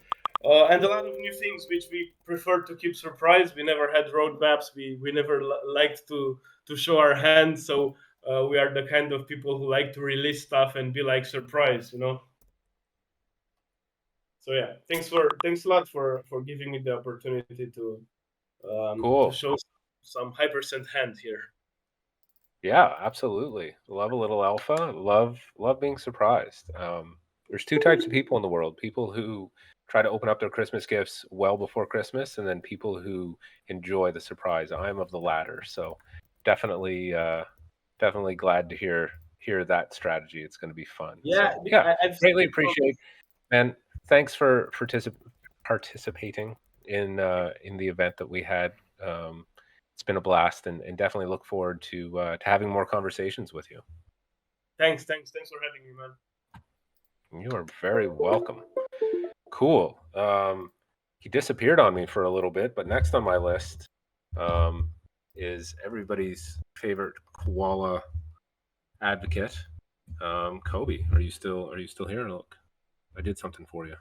And a lot of new things which we prefer to keep surprise. We never had roadmaps. We never liked to show our hand. So we are the kind of people who like to release stuff and be like surprise, So yeah, thanks a lot for giving me the opportunity to show some Hypercent hand here. Yeah, absolutely. Love a little alpha. Love being surprised. There's two types of people in the world: people who try to open up their Christmas gifts well before Christmas, and then people who enjoy the surprise. I'm of the latter, so definitely glad to hear that strategy. It's going to be fun. Yeah, so, yeah, greatly appreciate, and thanks for participating in the event that we had. It's been a blast, and definitely look forward to having more conversations with you. Thanks for having me, man. You are very welcome. Cool. he disappeared on me for a little bit, but next on my list is everybody's favorite koala advocate, Kobe. Are you still here? Look, I did something for you.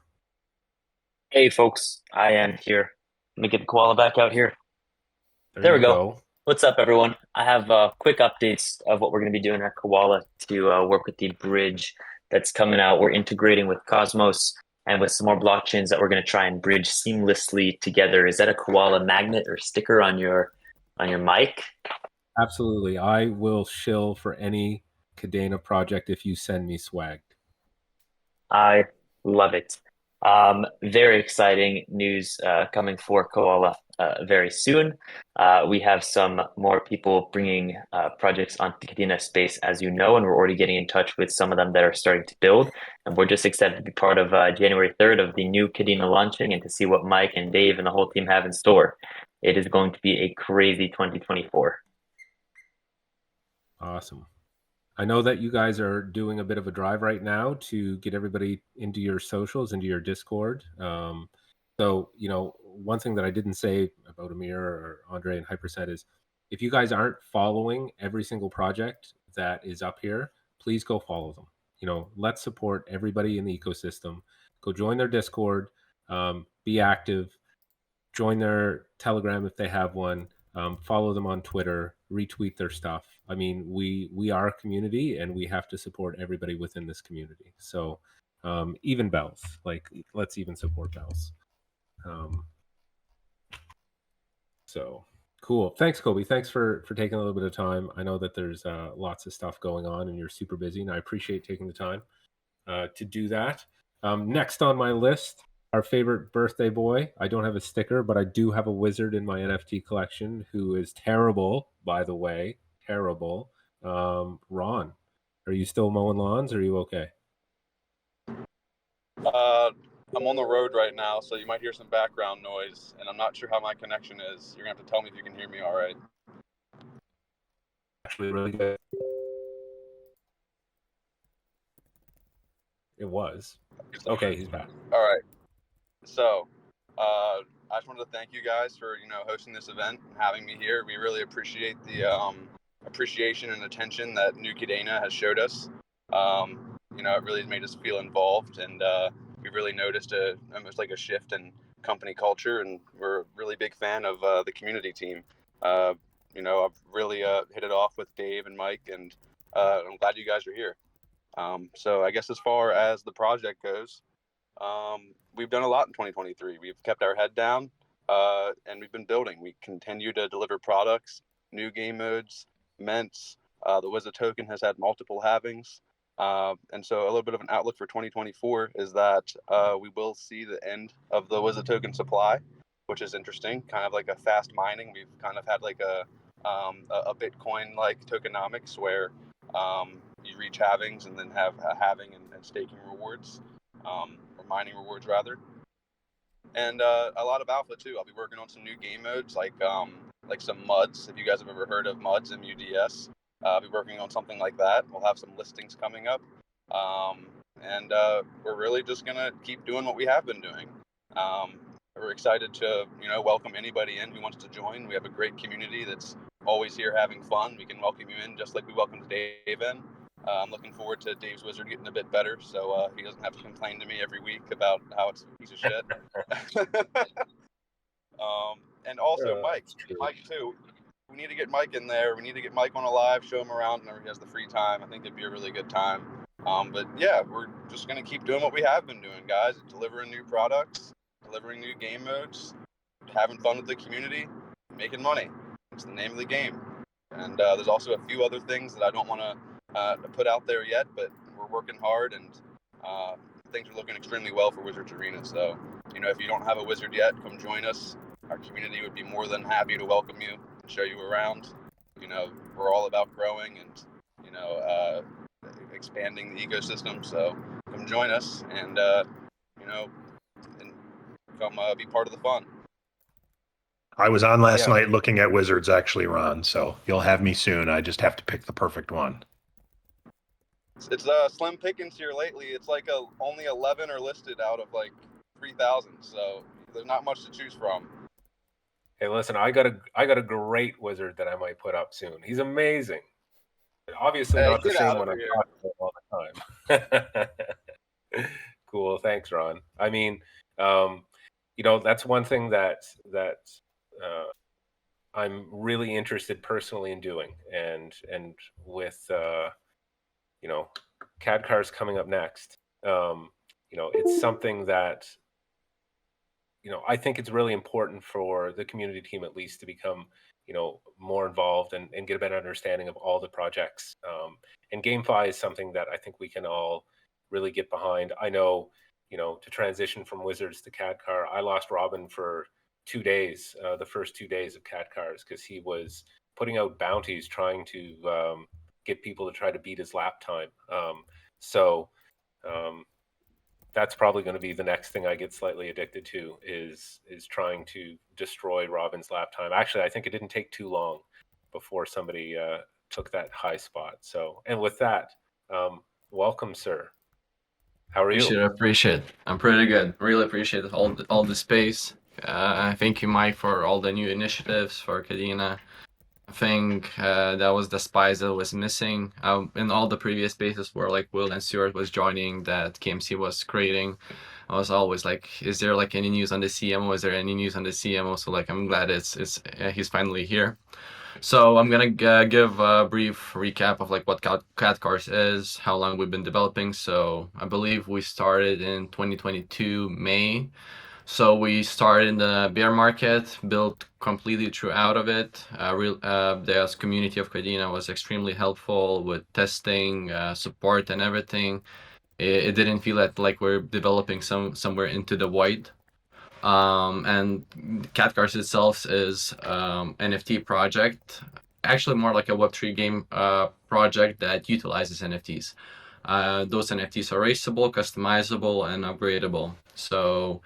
Hey, folks, I am here. Let me get the koala back out here. There we you go. What's up, everyone? I have quick updates of what we're going to be doing at Koala to work with the bridge that's coming out. We're integrating with Cosmos and with some more blockchains that we're going to try and bridge seamlessly together. Is that a koala magnet or sticker on your mic? Absolutely. I will shill for any Kadena project if you send me swag. I love it. Very exciting news coming for Koala very soon. We have some more people bringing projects onto the Kadena space, as you know, and we're already getting in touch with some of them that are starting to build. And we're just excited to be part of January 3rd of the new Kadena launching and to see what Mike and Dave and the whole team have in store. It is going to be a crazy 2024. Awesome. I know that you guys are doing a bit of a drive right now to get everybody into your socials, into your Discord. So, one thing that I didn't say about Amir or Andre and Hypercent is if you guys aren't following every single project that is up here, please go follow them. Let's support everybody in the ecosystem. Go join their Discord, be active, join their Telegram if they have one. Follow them on Twitter, retweet their stuff. I mean, we are a community and we have to support everybody within this community. So even Bells, let's even support Bells. So cool. Thanks, Kobe. Thanks for taking a little bit of time. I know that there's lots of stuff going on and you're super busy, and I appreciate taking the time to do that. Next on my list, our favorite birthday boy. I don't have a sticker, but I do have a wizard in my NFT collection who is terrible, by the way. Terrible. Ron, are you still mowing lawns? Or are you okay? I'm on the road right now, so you might hear some background noise, and I'm not sure how my connection is. You're going to have to tell me if you can hear me all right. Actually, really good. It was. Okay, he's back. All right. So, I just wanted to thank you guys for, hosting this event and having me here. We really appreciate the appreciation and attention that New Kadena has showed us. It really made us feel involved, and we really noticed almost like a shift in company culture, and we're a really big fan of the community team. I've really hit it off with Dave and Mike, and I'm glad you guys are here. So I guess as far as the project goes, we've done a lot in 2023. We've kept our head down, and we've been building. We continue to deliver products, new game modes, mints. The Wizard token has had multiple halvings. And so a little bit of an outlook for 2024 is that we will see the end of the Wizard token supply, which is interesting, kind of like a fast mining. We've kind of had like a Bitcoin-like tokenomics where you reach halvings and then have a halving and staking rewards, or mining rewards rather. And a lot of alpha too. I'll be working on some new game modes like some MUDs. If you guys have ever heard of MUDs, MUDS. I'll be working on something like that. We'll have some listings coming up. And we're really just going to keep doing what we have been doing. We're excited to, welcome anybody in who wants to join. We have a great community that's always here having fun. We can welcome you in just like we welcomed Dave in. I'm looking forward to Dave's Wizard getting a bit better so he doesn't have to complain to me every week about how it's a piece of shit. And also Mike too. We need to get Mike in there. We need to get Mike on a live, show him around whenever he has the free time. I think it'd be a really good time. But yeah, we're just going to keep doing what we have been doing, guys. Delivering new products, delivering new game modes, having fun with the community, making money. It's the name of the game. And there's also a few other things that I don't want to put out there yet, but we're working hard, and things are looking extremely well for Wizards Arena. So, if you don't have a wizard yet, come join us. Our community would be more than happy to welcome you and show you around. We're all about growing and, expanding the ecosystem. So come join us and, and come be part of the fun. I was on last night looking at wizards, actually, Ron, so you'll have me soon. I just have to pick the perfect one. It's slim pickings here lately. It's like only 11 are listed out of like 3,000. So There's not much to choose from. Hey, listen, I got a great wizard that I might put up soon. He's amazing. Obviously Hey, not the get same out one of I'm here. talking about all the time. Cool, thanks, Ron. I mean, that's one thing that I'm really interested personally in doing, and with KadCars coming up next. It's something that I think it's really important for the community team at least to become more involved and get a better understanding of all the projects. And GameFi is something that I think we can all really get behind. I know, to transition from Wizards to KadCar, I lost Robin for 2 days, the first 2 days of KadCars, because he was putting out bounties trying to get people to try to beat his lap time. So that's probably going to be the next thing I get slightly addicted to is trying to destroy Robin's lap time. Actually, I think it didn't take too long before somebody took that high spot. So, and with that, welcome, sir. How are you? Appreciate. I'm pretty good. Really appreciate all the space. Thank you, Mike, for all the new initiatives for Kadena. I think that was the spice that was missing in all the previous spaces where like Will and Stuart was joining, that KMC was creating. I was always like, is there like any news on the CMO? Is there any news on the CMO? So like, I'm glad he's finally here. So I'm gonna give a brief recap of like what KadCars is, how long we've been developing. So I believe we started in 2022 May. So we started in the bear market, built completely throughout of it. The community of Kadena was extremely helpful with testing, support, and everything. It didn't feel like we're developing somewhere into the void. And KadCars itself is NFT project, actually more like a Web3 game project that utilizes NFTs. Those NFTs are raceable, customizable, and upgradable. So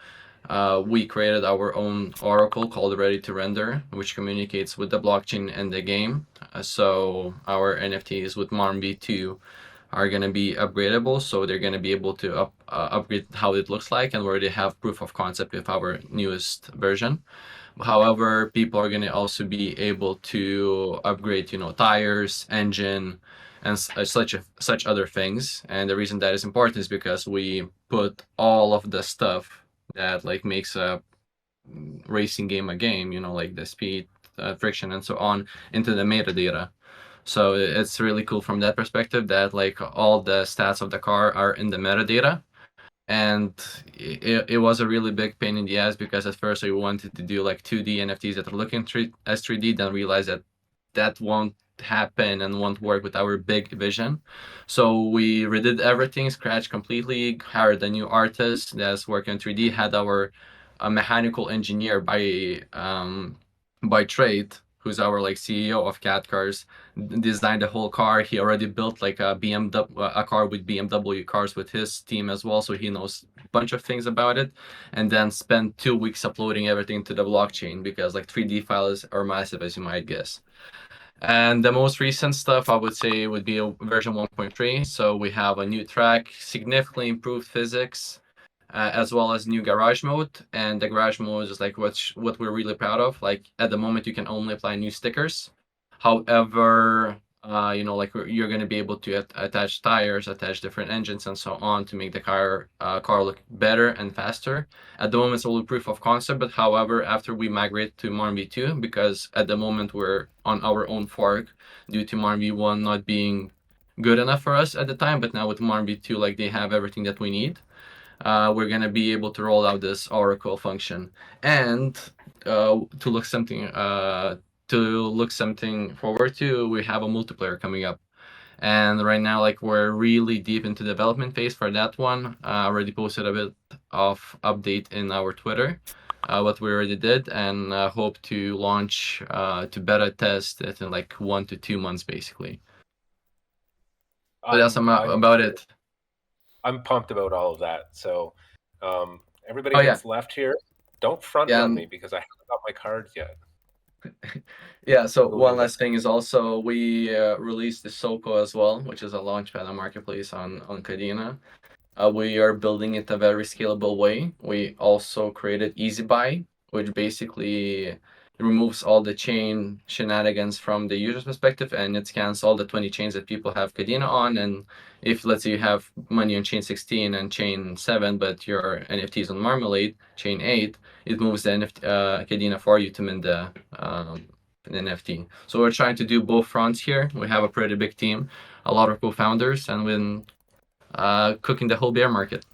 we created our own oracle called Ready to Render, which communicates with the blockchain and the game. So our NFTs with Marm V2 are going to be upgradable, so they're going to be able to upgrade how it looks like, and we already have proof of concept with our newest version. However, people are going to also be able to upgrade, tires, engine, and such other things. And the reason that is important is because we put all of the stuff that like makes a racing game a game, like the speed, friction, and so on, into the metadata. So it's really cool from that perspective that like all the stats of the car are in the metadata. And it was a really big pain in the ass, because at first we wanted to do like 2D NFTs that are looking as 3D, then realized that won't happen and won't work with our big vision. So we redid everything, scratch completely, hired a new artist that's working in 3D, had our mechanical engineer by trade, who's our like CEO of KadCars, designed the whole car. He already built like a car with BMW cars with his team as well, so he knows a bunch of things about it. And then spent 2 weeks uploading everything to the blockchain, because like 3D files are massive, as you might guess. And the most recent stuff I would say would be a version 1.3. So we have a new track, significantly improved physics, as well as new garage mode. And the garage mode is like what we're really proud of. Like at the moment, you can only apply new stickers. However, like you're going to be able to attach tires, attach different engines, and so on to make the car look better and faster. At the moment, it's only proof of concept. But however, after we migrate to Marm V2, because at the moment we're on our own fork due to Marm V1 not being good enough for us at the time, but now with Marm V2, like they have everything that we need. We're going to be able to roll out this oracle function, and to look something forward to, we have a multiplayer coming up. And right now, like we're really deep into development phase for that one. Already posted a bit of update in our Twitter, what we already did, and hope to launch to beta test it in like 1 to 2 months, basically. So that's about it. I'm pumped about all of that. So everybody that's left here, don't front run me, because I haven't got my cards yet. Yeah, so one last thing is also we released the Soko as well, which is a launchpad and marketplace on Kadena. We are building it a very scalable way. We also created Easy Buy, which basically removes all the chain shenanigans from the user's perspective, and it scans all the 20 chains that people have Kadena on. And if, let's say, you have money on chain 16 and chain 7, but your NFT is on Marmalade, chain 8, it moves the Kadena for you to mint the an NFT. So we're trying to do both fronts here. We have a pretty big team, a lot of co-founders, and we're cooking the whole bear market.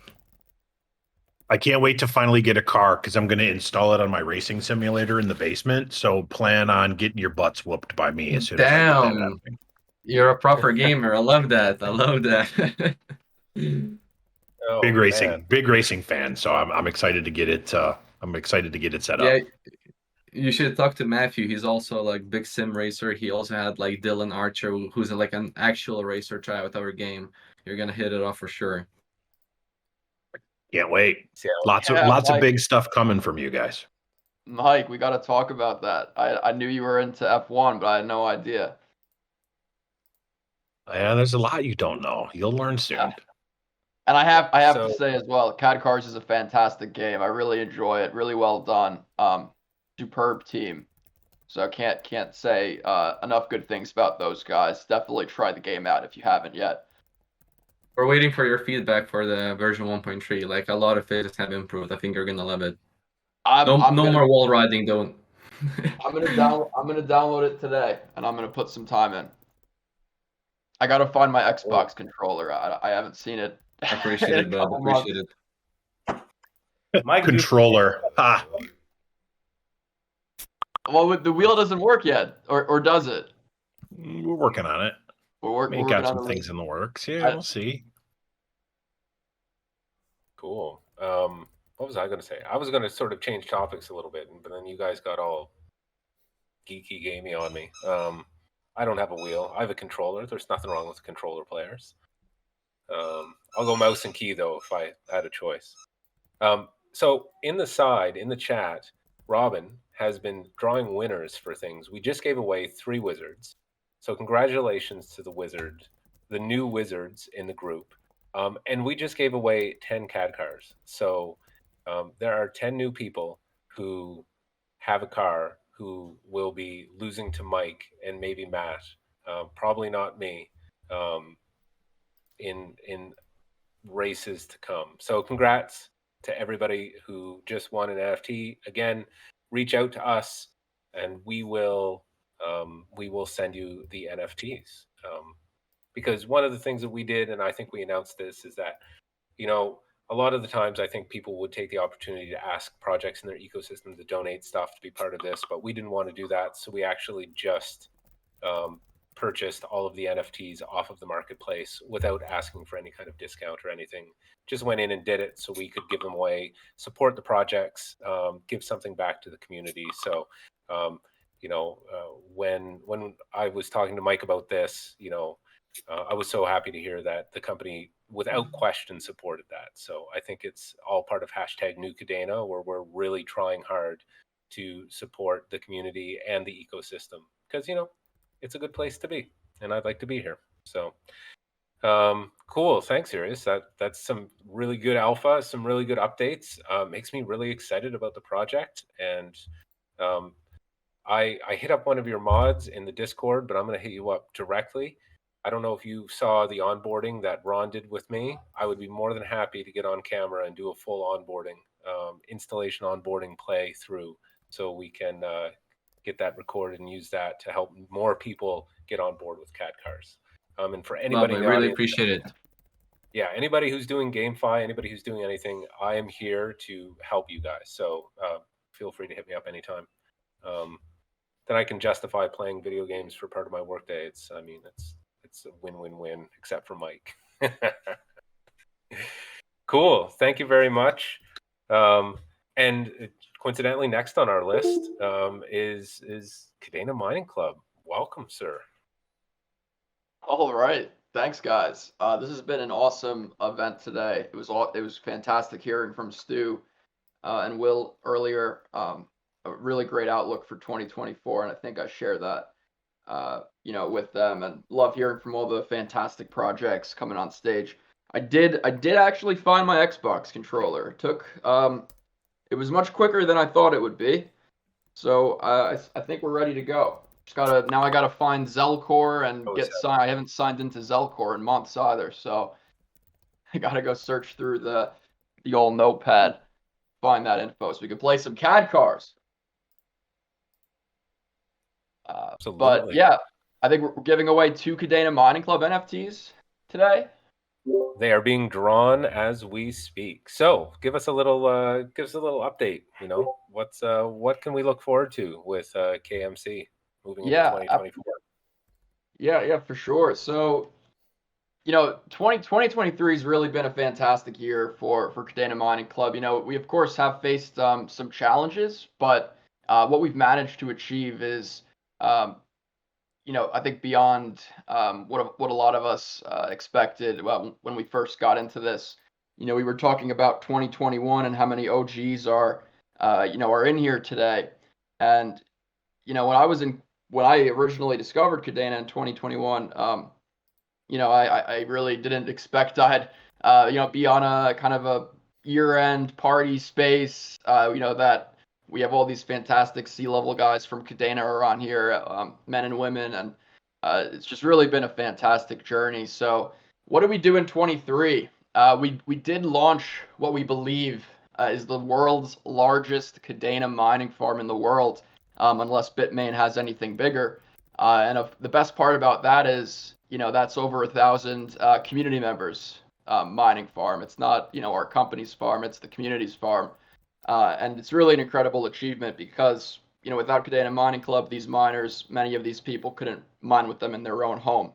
I can't wait to finally get a car because I'm going to install it on my racing simulator in the basement. So plan on getting your butts whooped by me as soon as I get that happening. You're a proper gamer. I love that. I love that. Oh, big man. racing fan. So I'm excited to get it. I'm excited to get it set Yeah, up. you should talk to Matthew. He's also like big sim racer. He also had like Dylan Archer, who's like an actual racer, try out our game. You're gonna hit it off for sure. Can't wait. Yeah. Lots of big stuff coming from you guys. Mike, we got to talk about that. I knew you were into F1, but I had no idea. Yeah, there's a lot you don't know. You'll learn soon. Yeah. And I have So- to say as well, KadCars is a fantastic game. I really enjoy it. Really well done. Superb team. So can't say enough good things about those guys. Definitely try the game out if you haven't yet. We're waiting for your feedback for the version 1.3. Like a lot of physics have improved. I think you're gonna love it. No more wall riding, don't. I'm gonna download it today, and I'm gonna put some time in. I gotta find my Xbox controller. I haven't seen it. I appreciate it, bud. Appreciate it. Mike, Controller. Ha. Well, the wheel doesn't work yet, or does it? We're working on it. We're got some things in the works. Yeah, we'll see. Cool. What was I going to say? I was going to sort of change topics a little bit, but then you guys got all geeky gamey on me. I don't have a wheel. I have a controller. There's nothing wrong with controller players. I'll go mouse and key though if I had a choice. So in the chat, Robin has been drawing winners for things. We just gave away 3 wizards. So congratulations to the new wizards in the group. And we just gave away 10 KadCars. So there are 10 new people who have a car who will be losing to Mike and maybe Matt. Probably not me in races to come. So congrats to everybody who just won an NFT. Again, reach out to us and we will send you the NFTs. Because one of the things that we did, and I think we announced this, is that, a lot of the times I think people would take the opportunity to ask projects in their ecosystem to donate stuff to be part of this, but we didn't want to do that. So we actually just purchased all of the NFTs off of the marketplace without asking for any kind of discount or anything. Just went in and did it so we could give them away, support the projects, give something back to the community. So, when I was talking to Mike about this, I was so happy to hear that the company, without question, supported that. So I think it's all part of #NewKadena, where we're really trying hard to support the community and the ecosystem because, it's a good place to be, and I'd like to be here. So cool. Thanks, Sirius. That's some really good alpha, some really good updates. Makes me really excited about the project. And I hit up one of your mods in the Discord, but I'm going to hit you up directly. I don't know if you saw the onboarding that Ron did with me. I would be more than happy to get on camera and do a full onboarding, installation onboarding play through, so we can get that recorded and use that to help more people get on board with KadCars. And for anybody, Lovely. Really appreciate it. Yeah, anybody who's doing GameFi, anybody who's doing anything, I am here to help you guys. So feel free to hit me up anytime. Then I can justify playing video games for part of my workday. It's a win-win-win, except for Mike. Cool. Thank you very much. And coincidentally, next on our list is Kadena Mining Club. Welcome, sir. All right. Thanks, guys. This has been an awesome event today. It was fantastic hearing from Stu and Will earlier. A really great outlook for 2024, and I think I share that with them, and love hearing from all the fantastic projects coming on stage. I did actually find my Xbox controller. It took it was much quicker than I thought it would be. So I think we're ready to go. Now I gotta find Zelcore and get signed. I haven't signed into Zelcore in months either, so I gotta go search through the old notepad, find that info so we can play some KadCars. Absolutely. But yeah, I think we're giving away 2 Kadena Mining Club NFTs today. They are being drawn as we speak. So give us a little update. You know, what can we look forward to with KMC moving into 2024? Yeah, for sure. So, 2023 has really been a fantastic year for Kadena Mining Club. We of course have faced some challenges, but what we've managed to achieve is I think beyond what a lot of us expected when we first got into this. We were talking about 2021 and how many OGs are in here today. And when I originally discovered Kadena in 2021, I really didn't expect I'd be on a kind of a year-end party space. That we have all these fantastic C-level guys from Kadena are on here, men and women, and it's just really been a fantastic journey. So what did we do in 23? We did launch what we believe is the world's largest Kadena mining farm in the world, unless Bitmain has anything bigger. And the best part about that is, that's over 1,000 community members mining farm. It's not, our company's farm, it's the community's farm. And it's really an incredible achievement because, without Kadena Mining Club, these miners, many of these people couldn't mine with them in their own home.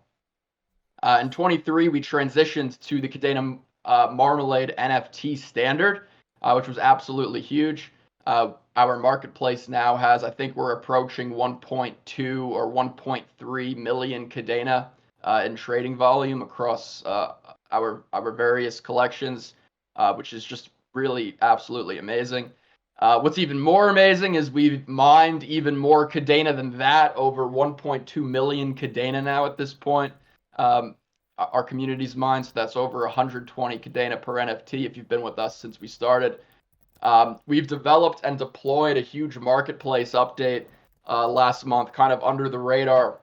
In 23, we transitioned to the Kadena Marmalade NFT standard, which was absolutely huge. Our marketplace now has, I think we're approaching 1.2 or 1.3 million Kadena in trading volume across our various collections, which is just really absolutely amazing. What's even more amazing is we've mined even more Kadena than that, over 1.2 million Kadena now at this point. Our community's mined, so that's over 120 Kadena per NFT if you've been with us since we started. We've developed and deployed a huge marketplace update last month, kind of under the radar,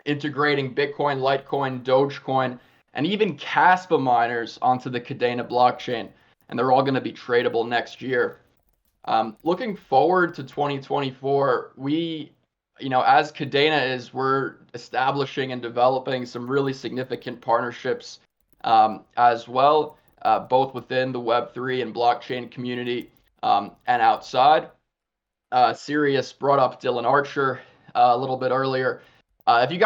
integrating Bitcoin, Litecoin, Dogecoin, and even Caspa miners onto the Kadena blockchain. And they're all going to be tradable next year. Looking forward to 2024, we, as Kadena we're establishing and developing some really significant partnerships as well, both within the Web3 and blockchain community and outside. Sirius brought up Dylan Archer a little bit earlier. If you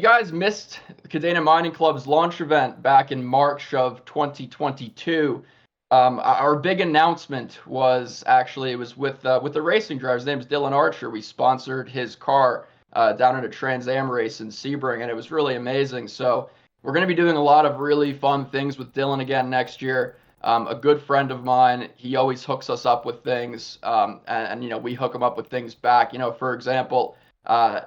guys missed Kadena Mining Club's launch event back in March of 2022, our big announcement was actually, it was with the racing driver. His name is Dylan Archer. We sponsored his car down at a Trans Am race in Sebring, and it was really amazing. So we're going to be doing a lot of really fun things with Dylan again next year. A good friend of mine, he always hooks us up with things, and we hook him up with things back. For example,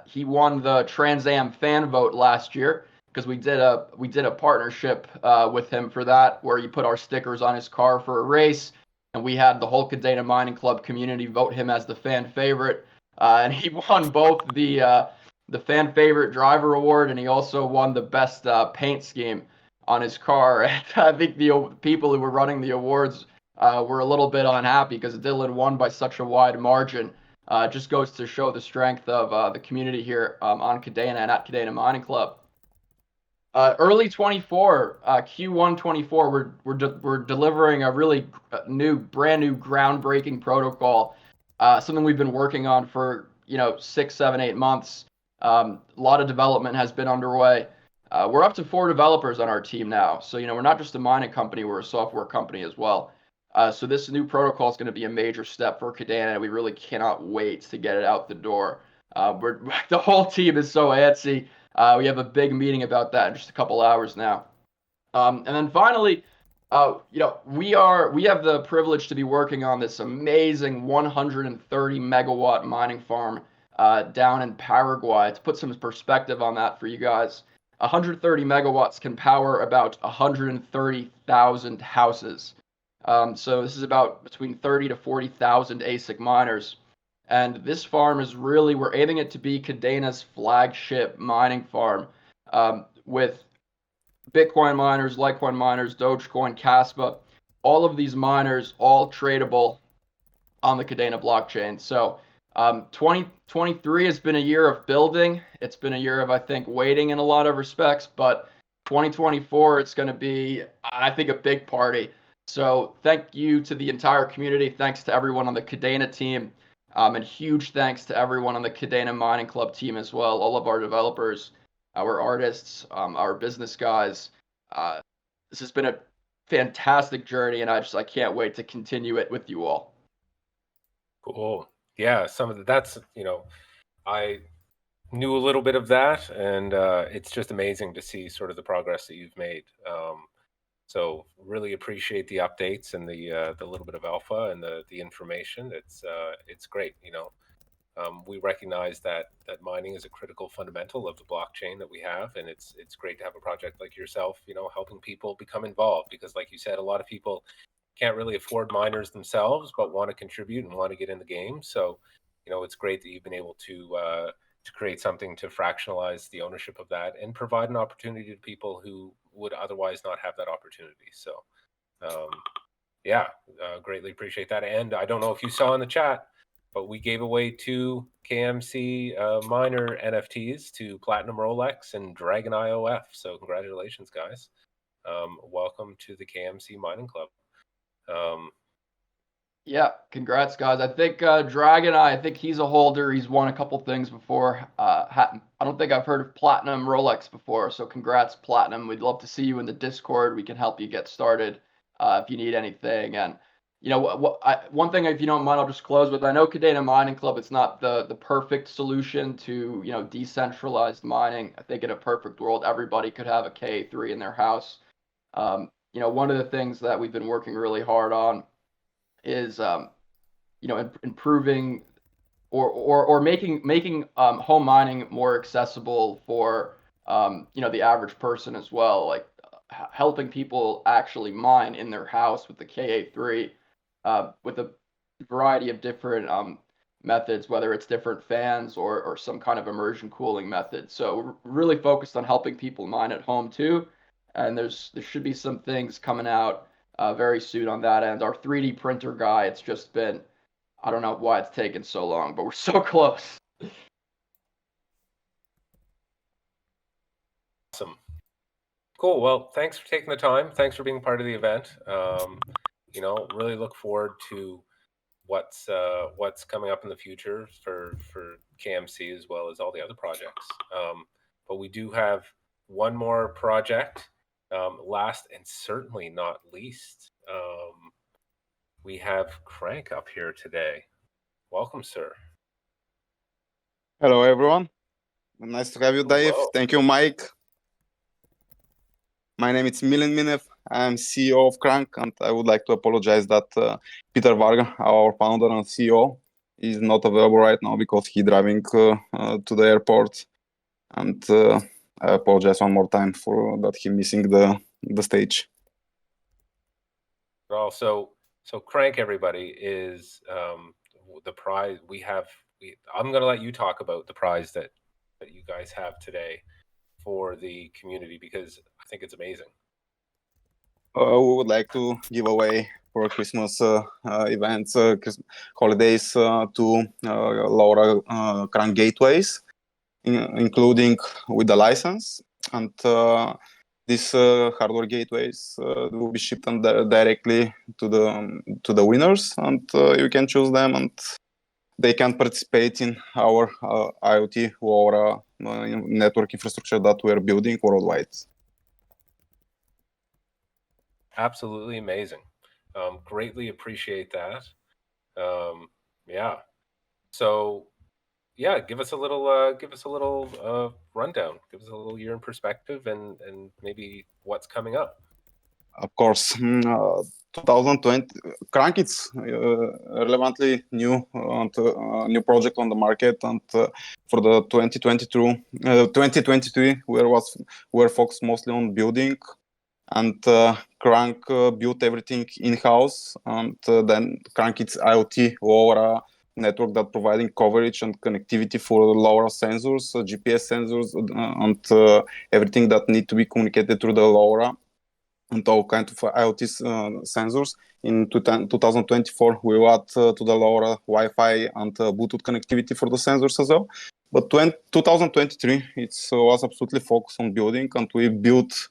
he won the Trans Am fan vote last year, because we did a partnership with him for that, where he put our stickers on his car for a race, and we had the whole Kadena Mining Club community vote him as the fan favorite, and he won both the fan favorite driver award, and he also won the best paint scheme on his car. And I think the people who were running the awards were a little bit unhappy because Dylan won by such a wide margin. Just goes to show the strength of the community here on Kadena and at Kadena Mining Club. Early 24, Q1 24, we're delivering a really brand new groundbreaking protocol, something we've been working on for 6, 7, 8 months. A lot of development has been underway. We're up to 4 developers on our team now, so we're not just a mining company, we're a software company as well. So this new protocol is going to be a major step for Kadena, and we really cannot wait to get it out the door. The whole team is so antsy. We have a big meeting about that in just a couple hours now. And then finally, we have the privilege to be working on this amazing 130 megawatt mining farm down in Paraguay. To put some perspective on that for you guys, 130 megawatts can power about 130,000 houses. So this is about between 30 to 40,000 ASIC miners. And this farm is really, we're aiming it to be Kadena's flagship mining farm, with Bitcoin miners, Litecoin miners, Dogecoin, Caspa, all of these miners, all tradable on the Kadena blockchain. So 2023 has been a year of building. It's been a year of, I think, waiting in a lot of respects, but 2024, it's going to be, I think, a big party. So thank you to the entire community. Thanks to everyone on the Kadena team. And huge thanks to everyone on the Kadena Mining Club team as well, all of our developers, our artists, our business guys. This has been a fantastic journey, and I can't wait to continue it with you all. Cool. Yeah, that's, I knew a little bit of that, and it's just amazing to see sort of the progress that you've made. So really appreciate the updates and the little bit of alpha and the information. It's great. We recognize that mining is a critical fundamental of the blockchain that we have, and it's great to have a project like yourself, helping people become involved, because like you said, a lot of people can't really afford miners themselves, but want to contribute and want to get in the game. So, it's great that you've been able to create something to fractionalize the ownership of that and provide an opportunity to people who would otherwise not have that opportunity. So, greatly appreciate that. And I don't know if you saw in the chat, but we gave away 2 KMC miner NFTs to Platinum Rolex and Dragon IOF. So congratulations, guys. Welcome to the KMC Mining Club. Yeah, congrats, guys. I think Dragon, I think he's a holder. He's won a couple things before. I don't think I've heard of Platinum Rolex before, so congrats, Platinum. We'd love to see you in the Discord. We can help you get started if you need anything. And one thing, if you don't mind, I'll just close with. I know Kadena Mining Club, it's not the perfect solution to decentralized mining. I think in a perfect world, everybody could have a K3 in their house. One of the things that we've been working really hard on is improving or making home mining more accessible for the average person as well, like helping people actually mine in their house with the KA3 with a variety of different methods, whether it's different fans or some kind of immersion cooling method. So we're really focused on helping people mine at home too, and there should be some things coming out very soon on that end. Our 3D printer guy, it's just been, I don't know why it's taken so long, but we're so close. Awesome. Cool. Well, thanks for taking the time. Thanks for being part of the event. Really look forward to what's coming up in the future for KMC as well as all the other projects. But we do have one more project. Last and certainly not least, we have Crankk up here today. Welcome, sir. Hello, everyone. Nice to have you, Dave. Hello. Thank you, Mike. My name is Milan Minev. I'm CEO of Crankk, and I would like to apologize that Peter Varga, our founder and CEO, is not available right now because he's driving to the airport. And I apologize one more time for that he's missing the stage. Also, so Crankk, everybody, is the prize we have. I'm going to let you talk about the prize that you guys have today for the community, because I think it's amazing. We would like to give away for Christmas events, holidays to Laura Crankk gateways, including with the license. And these hardware gateways will be shipped directly to the winners, and you can choose them, and they can participate in our IoT or network infrastructure that we are building worldwide. Absolutely amazing. Greatly appreciate that. So give us a little rundown. Give us a little year in perspective and maybe what's coming up. of course, 2020 Crankk is relevantly new new project on the market, and for the 2023 we're focused mostly on building, and Crankk built everything in-house, and then Crankk is IoT LoRa network that providing coverage and connectivity for LoRa sensors, GPS sensors, and everything that need to be communicated through the LoRa, and all kinds of IoT sensors. In 2024, we will add to the LoRa Wi-Fi and Bluetooth connectivity for the sensors as well. But 2023, it was absolutely focused on building, and we built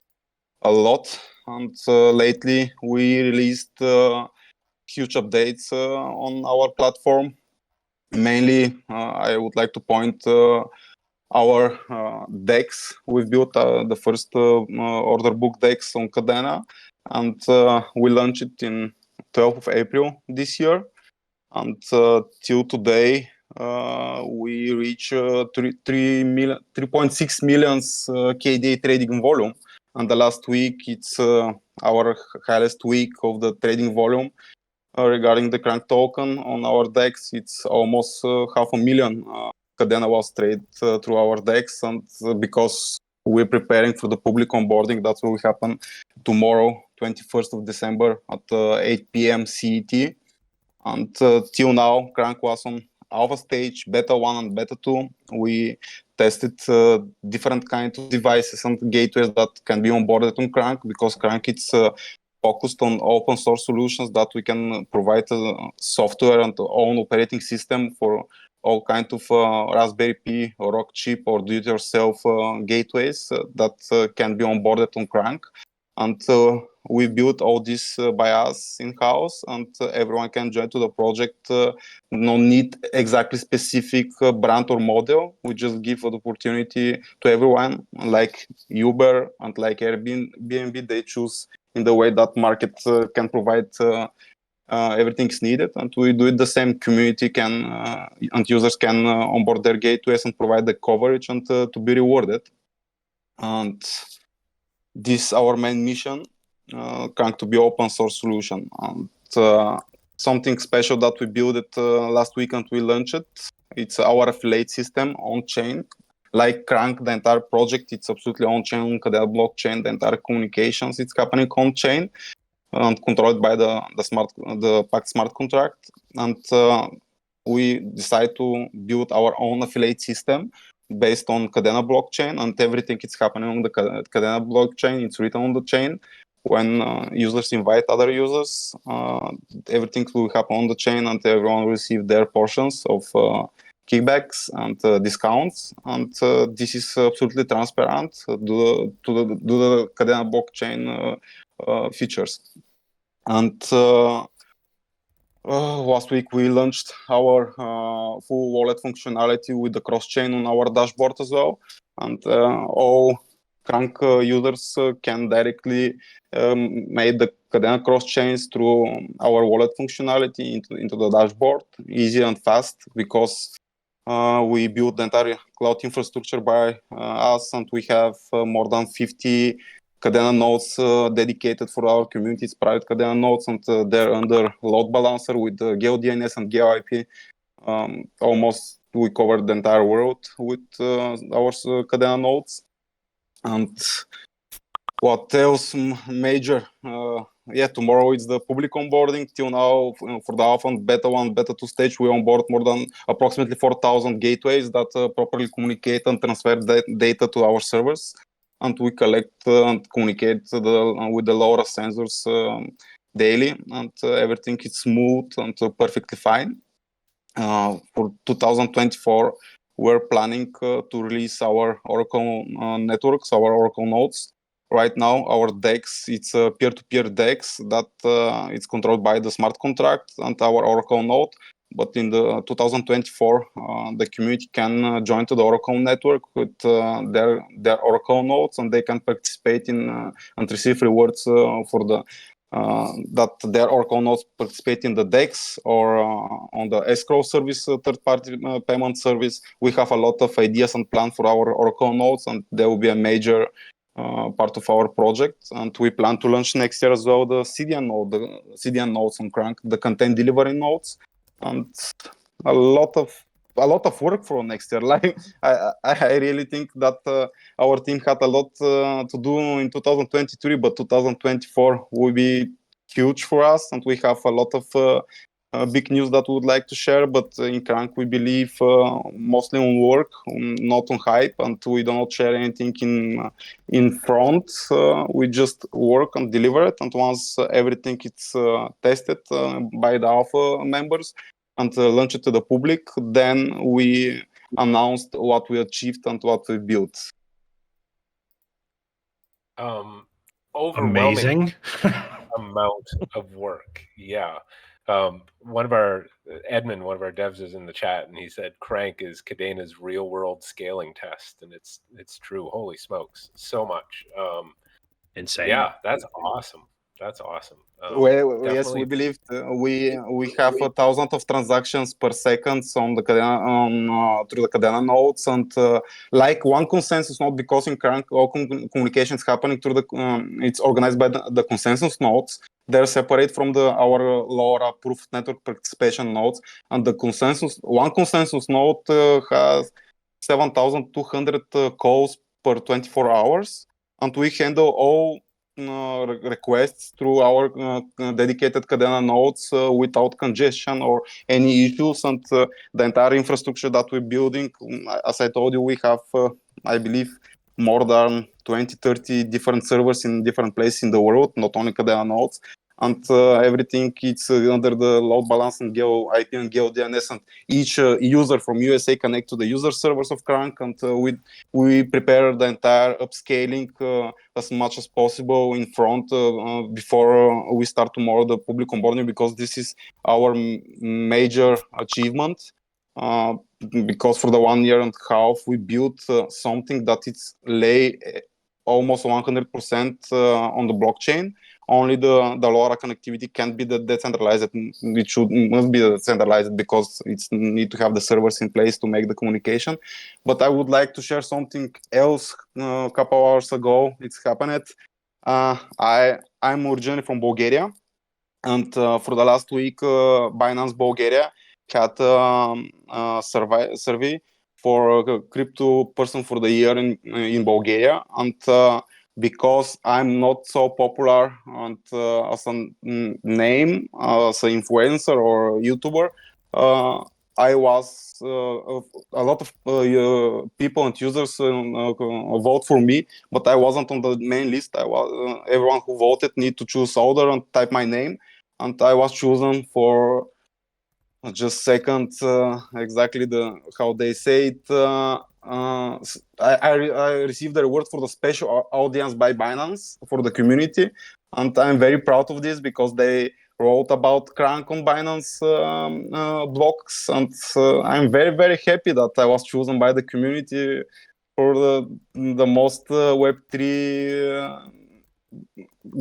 a lot. And lately, we released huge updates on our platform. Mainly, I would like to point our DEX. We've built the first order book DEX on Kadena, and we launched it in 12th of April this year. And till today, we reach 3.6 million KDA trading volume. And the last week, it's our highest week of the trading volume. Regarding the Crankk token on our DEX, it's almost 500,000 Kadena was traded through our DEX, and because we're preparing for the public onboarding, that will happen tomorrow, 21st of December at 8 p.m. CET. And till now, Crankk was on alpha stage, beta 1 and beta 2. We tested different kinds of devices and gateways that can be onboarded on Crankk, because Crankk it's focused on open source solutions that we can provide software and own operating system for all kinds of Raspberry Pi or Rock chip or do-it-yourself gateways that can be onboarded on Crankk. And we built all this by us in-house, and everyone can join to the project. No need exactly specific brand or model. We just give the opportunity to everyone, like Uber and like Airbnb. They choose in the way that market can provide everything's needed, and we do it the same. Community can and users can onboard their gateways and provide the coverage and to be rewarded. And this is our main mission, Crankk to be open source solution. And something special that we built last week and we launched it. It's our affiliate system on chain. Like Crankk, the entire project, it's absolutely on chain on Kadena blockchain. The entire communications, it's happening on chain and controlled by the Pact smart contract. And we decided to build our own affiliate system based on Kadena blockchain, and everything is happening on the Kadena blockchain. It's written on the chain. When users invite other users, everything will happen on the chain, and everyone will receive their portions of kickbacks and discounts. And this is absolutely transparent to the Kadena blockchain features. And last week we launched our full wallet functionality with the cross-chain on our dashboard as well. And all Crankk users can directly make the Kadena cross-chains through our wallet functionality into the dashboard, easy and fast, because we built the entire cloud infrastructure by us, and we have more than 50 Kadena nodes dedicated for our communities, private Kadena nodes, and they're under load balancer with GeoDNS and GeoIP. Almost we covered the entire world with our Kadena nodes. And what else major? Tomorrow is the public onboarding. Till now, for the alpha and beta 1, beta 2 stage, we onboard more than approximately 4,000 gateways that properly communicate and transfer data to our servers. And we collect and communicate with the LoRa sensors daily, and everything is smooth and perfectly fine. For 2024, we're planning to release our Oracle networks, our Oracle nodes. Right now, our DEX, it's a peer-to-peer DEX that it's controlled by the smart contract and our Oracle node. But in the 2024, the community can join to the Oracle network with their Oracle nodes, and they can participate in and receive rewards for the that their Oracle nodes participate in the DEX or on the escrow service, third-party payment service. We have a lot of ideas and plans for our Oracle nodes, and there will be a major part of our project, and we plan to launch next year as well the CDN node, the CDN nodes on Crankk, the content delivery nodes, and a lot of work for next year. Like I really think that our team had a lot to do in 2023, but 2024 will be huge for us, and we have a lot of big news that we would like to share. But in Crankk, we believe mostly on work, not on hype, and we do not share anything in front. We just work and deliver it, and once everything is tested by the alpha members and launch it to the public, then we announced what we achieved and what we built. Overwhelming amount of work. Yeah. One of our Edmund, one of our devs, is in the chat, and he said Crankk is Kadena's real world scaling test, and it's true. Holy smokes, so much. Insane. Yeah, that's awesome. That's awesome. Well, yes, we believe we have 1,000 of transactions per second on the Kadena, through the Kadena nodes, and like one consensus node, because in Crankk all communication is happening through the it's organized by the consensus nodes. They're separate from our LoRa proof network participation nodes, and the one consensus node has 7,200 calls per 24 hours, and we handle all requests through our dedicated Kadena nodes without congestion or any issues, and the entire infrastructure that we're building, as I told you, we have I believe more than 20-30 different servers in different places in the world, not only Kadena nodes, and everything it's under the load balance and IP and GeoDNS, and each user from USA connect to the user servers of Crankk, and we prepare the entire upscaling as much as possible in front before we start tomorrow the public onboarding, because this is our major achievement. Because for the 1 year and a half we built something that it's lay almost 100% on the blockchain. Only the LoRa connectivity can't be decentralized. It must be decentralized because it's need to have the servers in place to make the communication. But I would like to share something else. A couple hours ago, it's happened. I'm originally from Bulgaria, and for the last week, Binance Bulgaria had a survey for a crypto person for the year in Bulgaria, and because I'm not so popular and as a name, as an influencer or YouTuber, I was a lot of people and users vote for me, but I wasn't on the main list. I was everyone who voted need to choose order and type my name, and I was chosen for just second exactly how they say it. I received the reward for the special audience by Binance for the community, and I'm very proud of this because they wrote about Crankk on Binance blogs, and I'm very, very happy that I was chosen by the community for the most Web3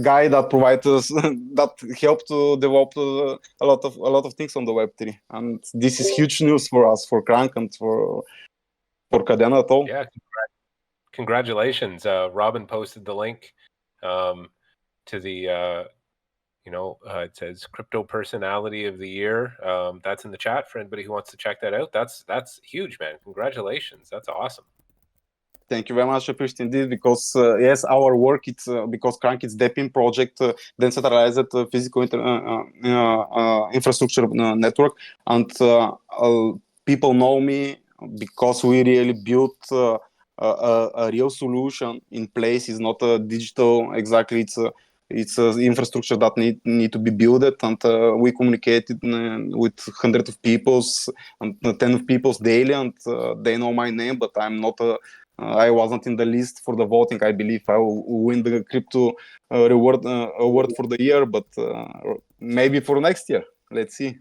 guy that provides us that helped to develop a lot of things on the Web3, and this is huge news for us, for Crankk, and for Kadena at all. Yeah, congratulations. Robin posted the link to the it says crypto personality of the year. That's in the chat for anybody who wants to check that out. That's huge, man. Congratulations. That's awesome. Thank you very much, I appreciate it, because yes, our work, it's because Crankk is DEPIN project, decentralized physical infrastructure network, and people know me because we really built a real solution in place. It's not a digital exactly. It's infrastructure that need to be built, and we communicated with hundreds of peoples and 10 of peoples daily, and they know my name, but I'm not I wasn't in the list for the voting. I believe I will win the crypto award for the year, but maybe for next year. Let's see.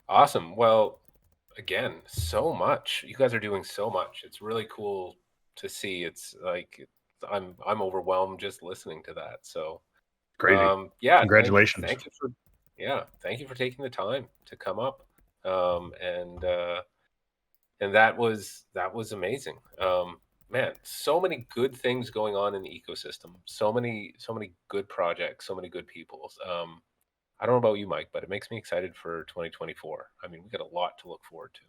Awesome. Well, again, so much. You guys are doing so much. It's really cool to see. It's like I'm overwhelmed just listening to that. So crazy. Yeah. Congratulations. Thank you for taking the time to come up and that was amazing. Man, so many good things going on in the ecosystem. So many good projects. So many good people. I don't know about you, Mike, but it makes me excited for 2024. I mean, we got a lot to look forward to.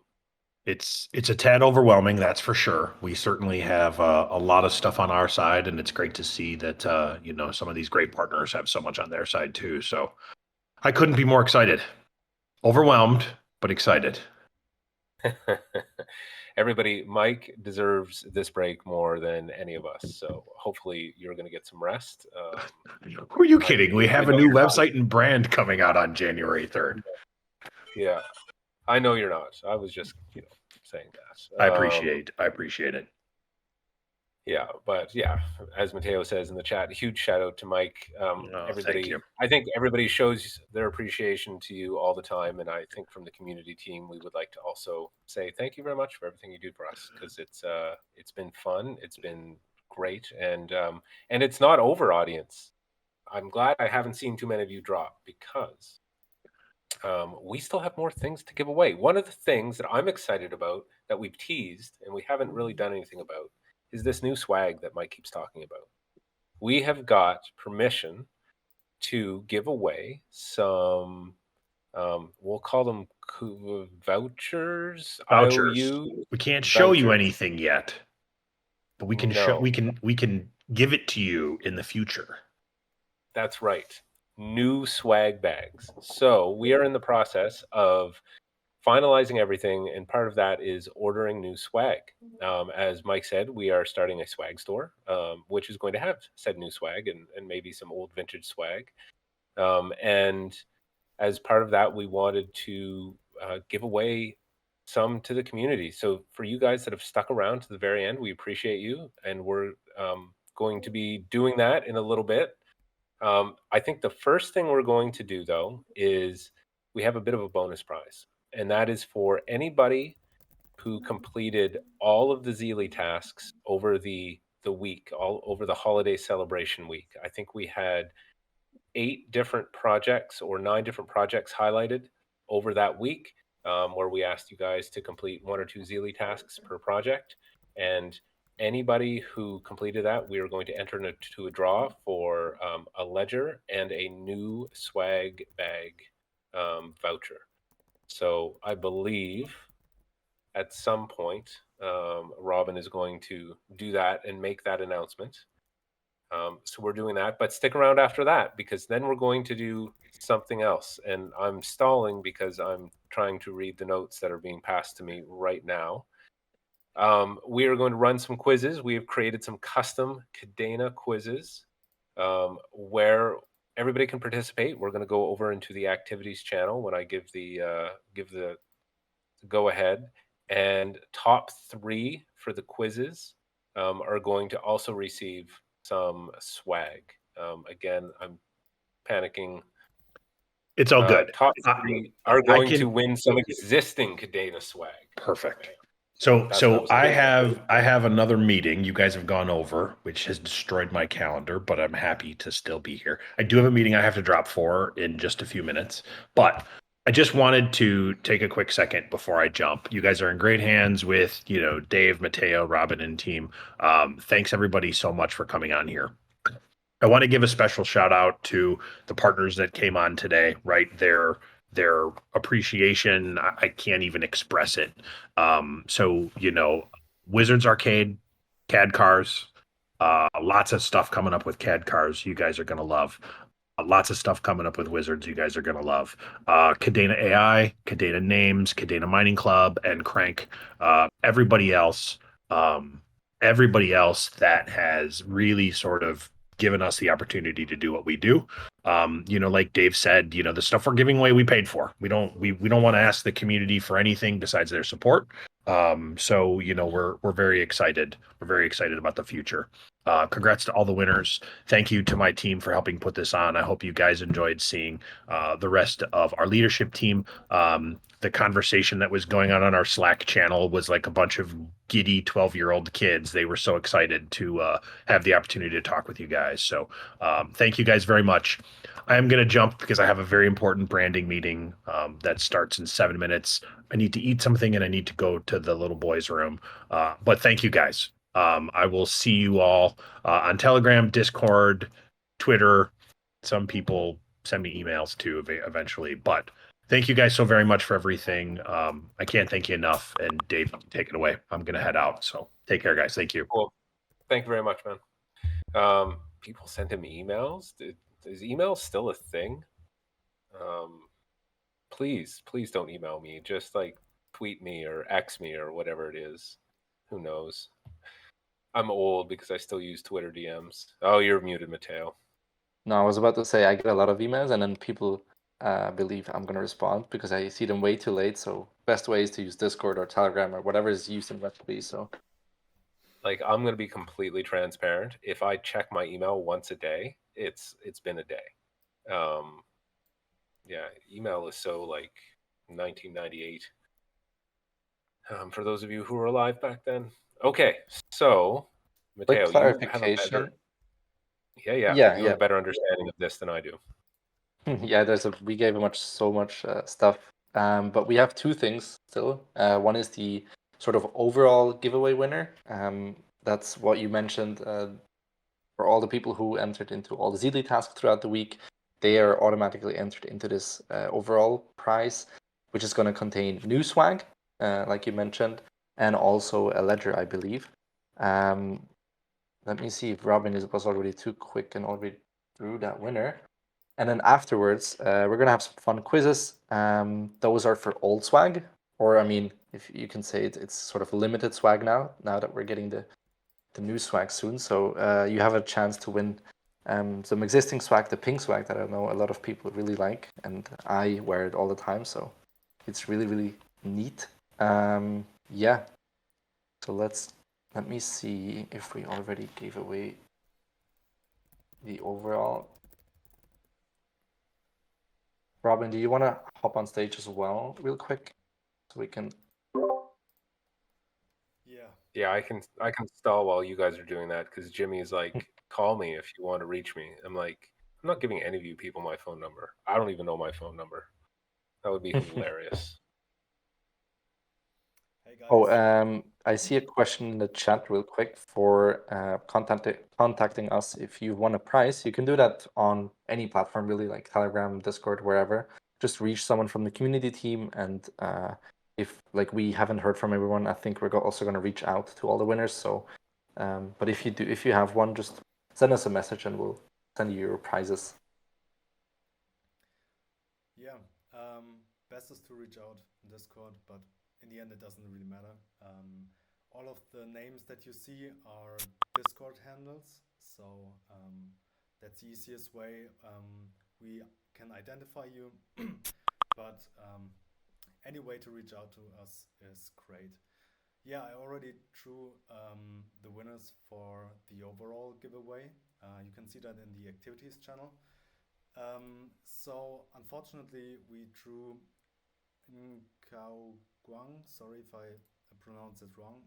It's a tad overwhelming, that's for sure. We certainly have a lot of stuff on our side, and it's great to see that some of these great partners have so much on their side too. So I couldn't be more excited. Overwhelmed, but excited. Everybody, Mike deserves this break more than any of us. So hopefully you're going to get some rest. Who are you kidding? We have a new website and brand coming out on January 3rd. Yeah, I know you're not. I was just, saying that. I appreciate it. Yeah, but yeah, as Mateo says in the chat, huge shout out to Mike. Everybody, thank you. I think everybody shows their appreciation to you all the time, and I think from the community team, we would like to also say thank you very much for everything you do for us, because it's been fun, it's been great, and it's not over, audience. I'm glad I haven't seen too many of you drop, because we still have more things to give away. One of the things that I'm excited about that we've teased and we haven't really done anything about is this new swag that Mike keeps talking about. We have got permission to give away some, we'll call them vouchers. IOUs, We can't show vouchers. you anything yet, but we can show. We can give it to you in the future. That's right. New swag bags. So we are in the process of finalizing everything, and part of that is ordering new swag. As Mike said, we are starting a swag store, which is going to have said new swag and maybe some old vintage swag. And as part of that, we wanted to give away some to the community. So for you guys that have stuck around to the very end, we appreciate you, and we're going to be doing that in a little bit. I think the first thing we're going to do, though, is we have a bit of a bonus prize. And that is for anybody who completed all of the Zeely tasks over the week, all over the holiday celebration week. I think we had 8 different projects or 9 different projects highlighted over that week, where we asked you guys to complete 1 or 2 Zeely tasks per project. And anybody who completed that, we are going to enter into a draw for a ledger and a new swag bag voucher. So I believe at some point, Robin is going to do that and make that announcement. So we're doing that, but stick around after that, because then we're going to do something else. And I'm stalling because I'm trying to read the notes that are being passed to me right now. We are going to run some quizzes. We have created some custom Kadena quizzes where everybody can participate. We're going to go over into the activities channel when I give the go ahead, and top 3 for the quizzes are going to also receive some swag. Again, I'm panicking. It's all good. Top 3 are going to win some existing Kadena swag. Perfect. So I have another meeting you guys have gone over, which has destroyed my calendar, but I'm happy to still be here. I do have a meeting I have to drop for in just a few minutes, but I just wanted to take a quick second before I jump. You guys are in great hands with, Dave, Mateo, Robin, and team. Thanks everybody so much for coming on here. I want to give a special shout out to the partners that came on today, right? Their appreciation, I can't even express it. So, Wizards Arcade, KadCars, lots of stuff coming up with KadCars you guys are going to love. Lots of stuff coming up with Wizards you guys are going to love. Kadena AI, Kadena Names, Kadena Mining Club, and Crankk. Everybody else that has really sort of given us the opportunity to do what we do. Like Dave said, the stuff we're giving away, we paid for. We don't want to ask the community for anything besides their support. So we're very excited. We're very excited about the future. Congrats to all the winners. Thank you to my team for helping put this on. I hope you guys enjoyed seeing the rest of our leadership team. the conversation that was going on our Slack channel was like a bunch of giddy 12-year-old kids. They were so excited to have the opportunity to talk with you guys. So thank you guys very much. I am going to jump because I have a very important branding meeting that starts in 7 minutes. I need to eat something and I need to go to the little boys' room. But thank you guys. I will see you all on Telegram, Discord, Twitter. Some people send me emails too eventually, but thank you guys so very much for everything. I can't thank you enough. And Dave, take it away. I'm going to head out. So take care, guys. Thank you. Cool. Thank you very much, man. People send him emails. Is email still a thing? Please don't email me. Just like tweet me or X me or whatever it is. Who knows? I'm old because I still use Twitter DMs. Oh, you're muted, Mateo. No, I was about to say I get a lot of emails, and then people believe I'm going to respond because I see them way too late. So best way is to use Discord or Telegram or whatever is used in Web3. So like, I'm going to be completely transparent. If I check my email once a day, it's been a day. Yeah, email is so like 1998. For those of you who were alive back then. Okay, so Mateo, quick you have a clarification. better, you have a better understanding of this than I do. Yeah, we gave so much stuff, but we have two things still. One is the sort of overall giveaway winner. That's what you mentioned for all the people who entered into all the Zeedly tasks throughout the week. They are automatically entered into this overall prize, which is going to contain new swag, like you mentioned, and also a ledger, I believe. Let me see if Robin was already too quick and already drew that winner. And then afterwards, we're going to have some fun quizzes. Those are for old swag, or I mean, if you can say it's sort of limited swag now that we're getting the new swag soon. So you have a chance to win some existing swag, the pink swag that I know a lot of people really like, and I wear it all the time. So it's really, really neat. Yeah. So let me see if we already gave away the overall. Robin, do you want to hop on stage as well real quick so we can? Yeah, I can stall while you guys are doing that because Jimmy's like, call me if you want to reach me. I'm like, I'm not giving any of you people my phone number. I don't even know my phone number. That would be hilarious. Oh, I see a question in the chat real quick for contacting us. If you want a prize, you can do that on any platform, really, like Telegram, Discord, wherever. Just reach someone from the community team, and if like we haven't heard from everyone, I think we're also going to reach out to all the winners. So, but if you have one, just send us a message, and we'll send you your prizes. Yeah, best is to reach out in Discord, but in the end, it doesn't really matter. All of the names that you see are Discord handles, so that's the easiest way we can identify you. But any way to reach out to us is great. Yeah, I already drew the winners for the overall giveaway. You can see that in the activities channel. So unfortunately, we drew Kao Guang, sorry if I pronounce it wrong,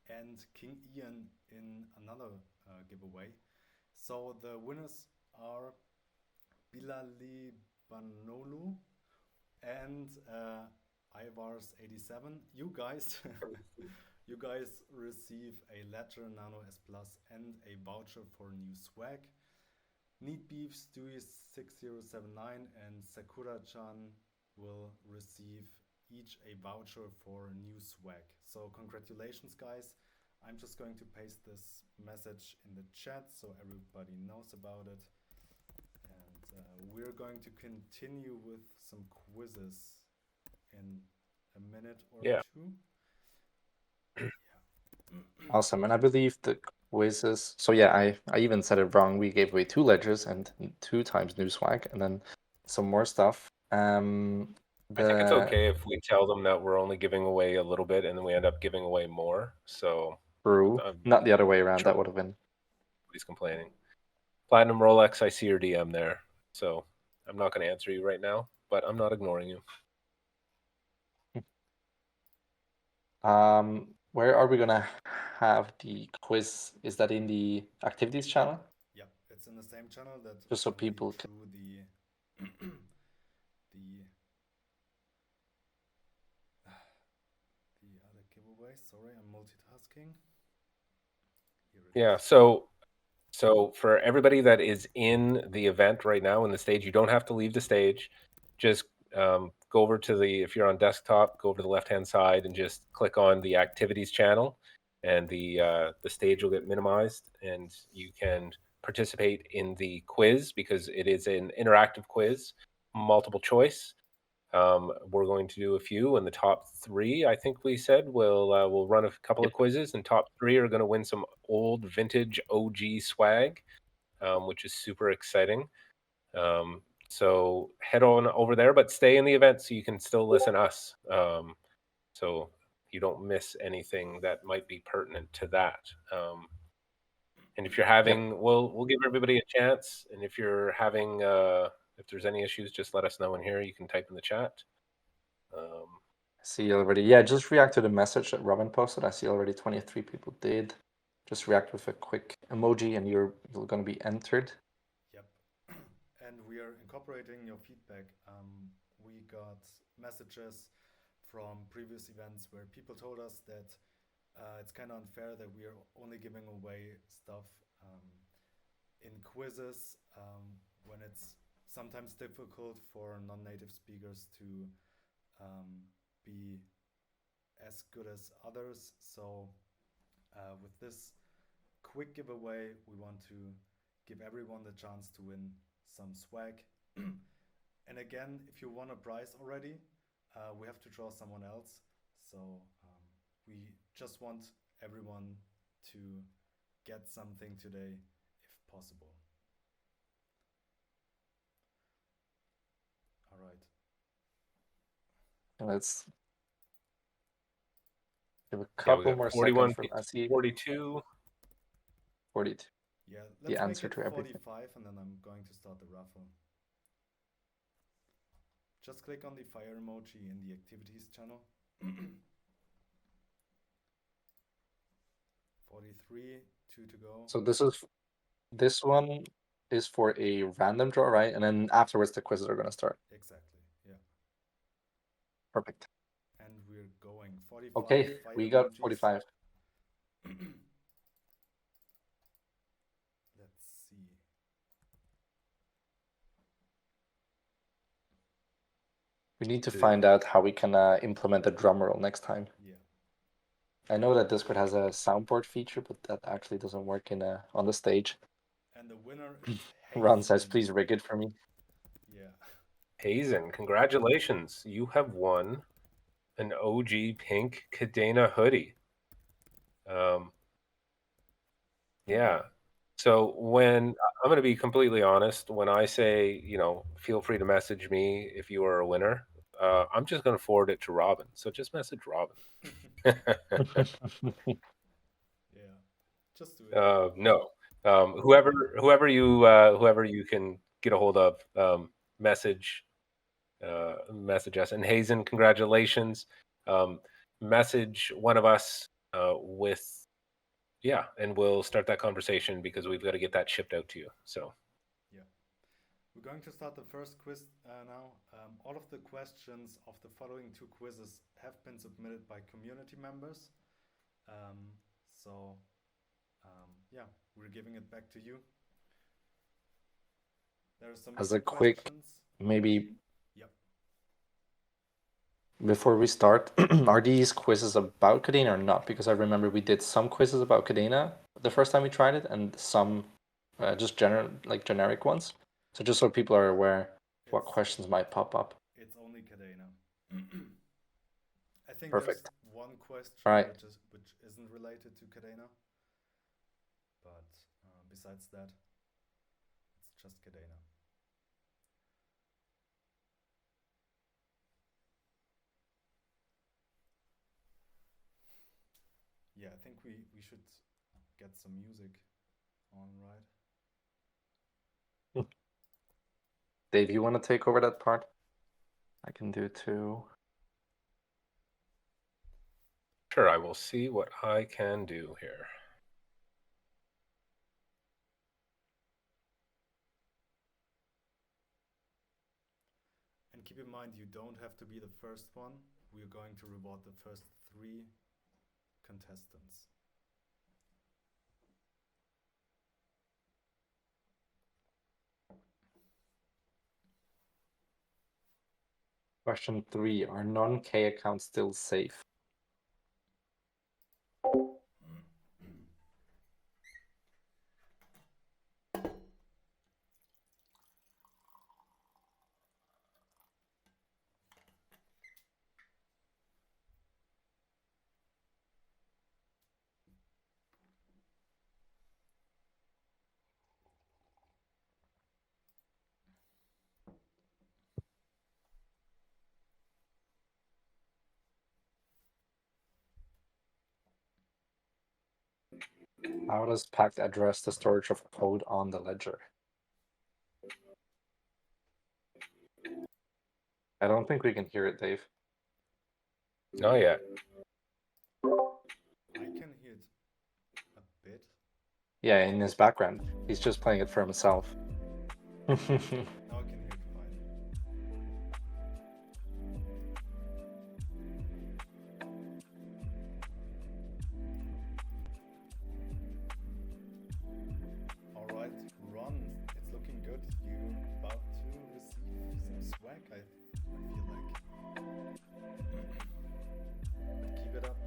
and King Ian in another giveaway. So the winners are Bilali Banolu and Ivars87. You guys receive a Ledger Nano S Plus and a voucher for new swag. Neat Beef, Stuie6079 and Sakura-chan will receive each a voucher for new swag. So congratulations, guys. I'm just going to paste this message in the chat so everybody knows about it. And we're going to continue with some quizzes in a minute or two. Awesome. And I believe the quizzes. So yeah, I even said it wrong. We gave away 2 ledgers and 2 times new swag, and then some more stuff. I think it's okay if we tell them that we're only giving away a little bit and then we end up giving away more. So true. Not the other way around. True. That would have been. Nobody's complaining. Platinum Rolex, I see your DM there. So I'm not going to answer you right now, but I'm not ignoring you. Where are we gonna have the quiz? Is that in the activities channel? Yeah, it's in the same channel that Just so only people can. through the the other giveaway. Sorry, I'm multitasking. Here it Yeah. is. So for everybody that is in the event right now in the stage, you don't have to leave the stage. Just go over to if you're on desktop, go over to the left-hand side and just click on the activities channel, and the stage will get minimized, and you can participate in the quiz because it is an interactive quiz, multiple choice. We're going to do a few, and the top 3, I think we said, we'll run a couple of quizzes, and top 3 are going to win some old vintage OG swag, which is super exciting. So head on over there, but stay in the event so you can still listen to us. So you don't miss anything that might be pertinent to that. And if you're having, we'll give everybody a chance. And if you're having, if there's any issues, just let us know in here. You can type in the chat. I see already. Yeah, just react to the message that Robin posted. I see already 23 people did. Just react with a quick emoji, and you're going to be entered. Yep. And we are incorporating your feedback. We got messages from previous events where people told us that it's kind of unfair that we are only giving away stuff in quizzes when it's sometimes difficult for non-native speakers to be as good as others. So with this quick giveaway, we want to give everyone the chance to win some swag. And again, if you won a prize already, we have to draw someone else. So we just want everyone to get something today if possible. All right. Let's give a Yeah, we couple got more 41, seconds from SE. 42. 42. Yeah, The let's answer make to it everything. 45, and then I'm going to start the raffle. Just click on the fire emoji in the activities channel. 43, 2 to go. So this one is for a random draw, right? And then afterwards the quizzes are going to start. Exactly. Yeah. Perfect. And we're going 45. Okay, we got emojis. 45. Let's see. We need to find out how we can implement the drum roll next time. Yeah. I know that Discord has a soundboard feature, but that actually doesn't work on the stage. And the winner is Ron says, Hazen. please rig it for me. Yeah. Hazen, congratulations. You have won an OG pink Kadena hoodie. Yeah. So when I'm going to be completely honest, when I say, feel free to message me if you are a winner, I'm just going to forward it to Robin. So just message Robin. Yeah. Just do it. No. Whoever you can get a hold of, message us. And Hazen, congratulations. Message one of us and we'll start that conversation because we've got to get that shipped out to you. So yeah, we're going to start the first quiz now. All of the questions of the following 2 quizzes have been submitted by community members. Yeah, we're giving it back to you. There are some As a questions. quick, maybe Yep. before we start, are these quizzes about Kadena or not? Because I remember we did some quizzes about Kadena the first time we tried it, and some just generic ones. So just so people are aware what questions might pop up. It's only Kadena. I think Perfect. there's one question right. which isn't related to Kadena, but besides that, it's just Kadena. Yeah, I think we should get some music on, right? Dave, you want to take over that part? I can do too. Sure, I will see what I can do here. And keep in mind, you don't have to be the first one. We're going to reward the first 3 contestants. Question 3, are non-K accounts still safe? How does Pact address the storage of code on the ledger? I don't think we can hear it, Dave. Not yet. I can hear it a bit. Yeah, in his background. He's just playing it for himself. Now I can hear it fine. Alright, Ron, it's looking good. You're about to receive some swag, I feel like. But keep it up.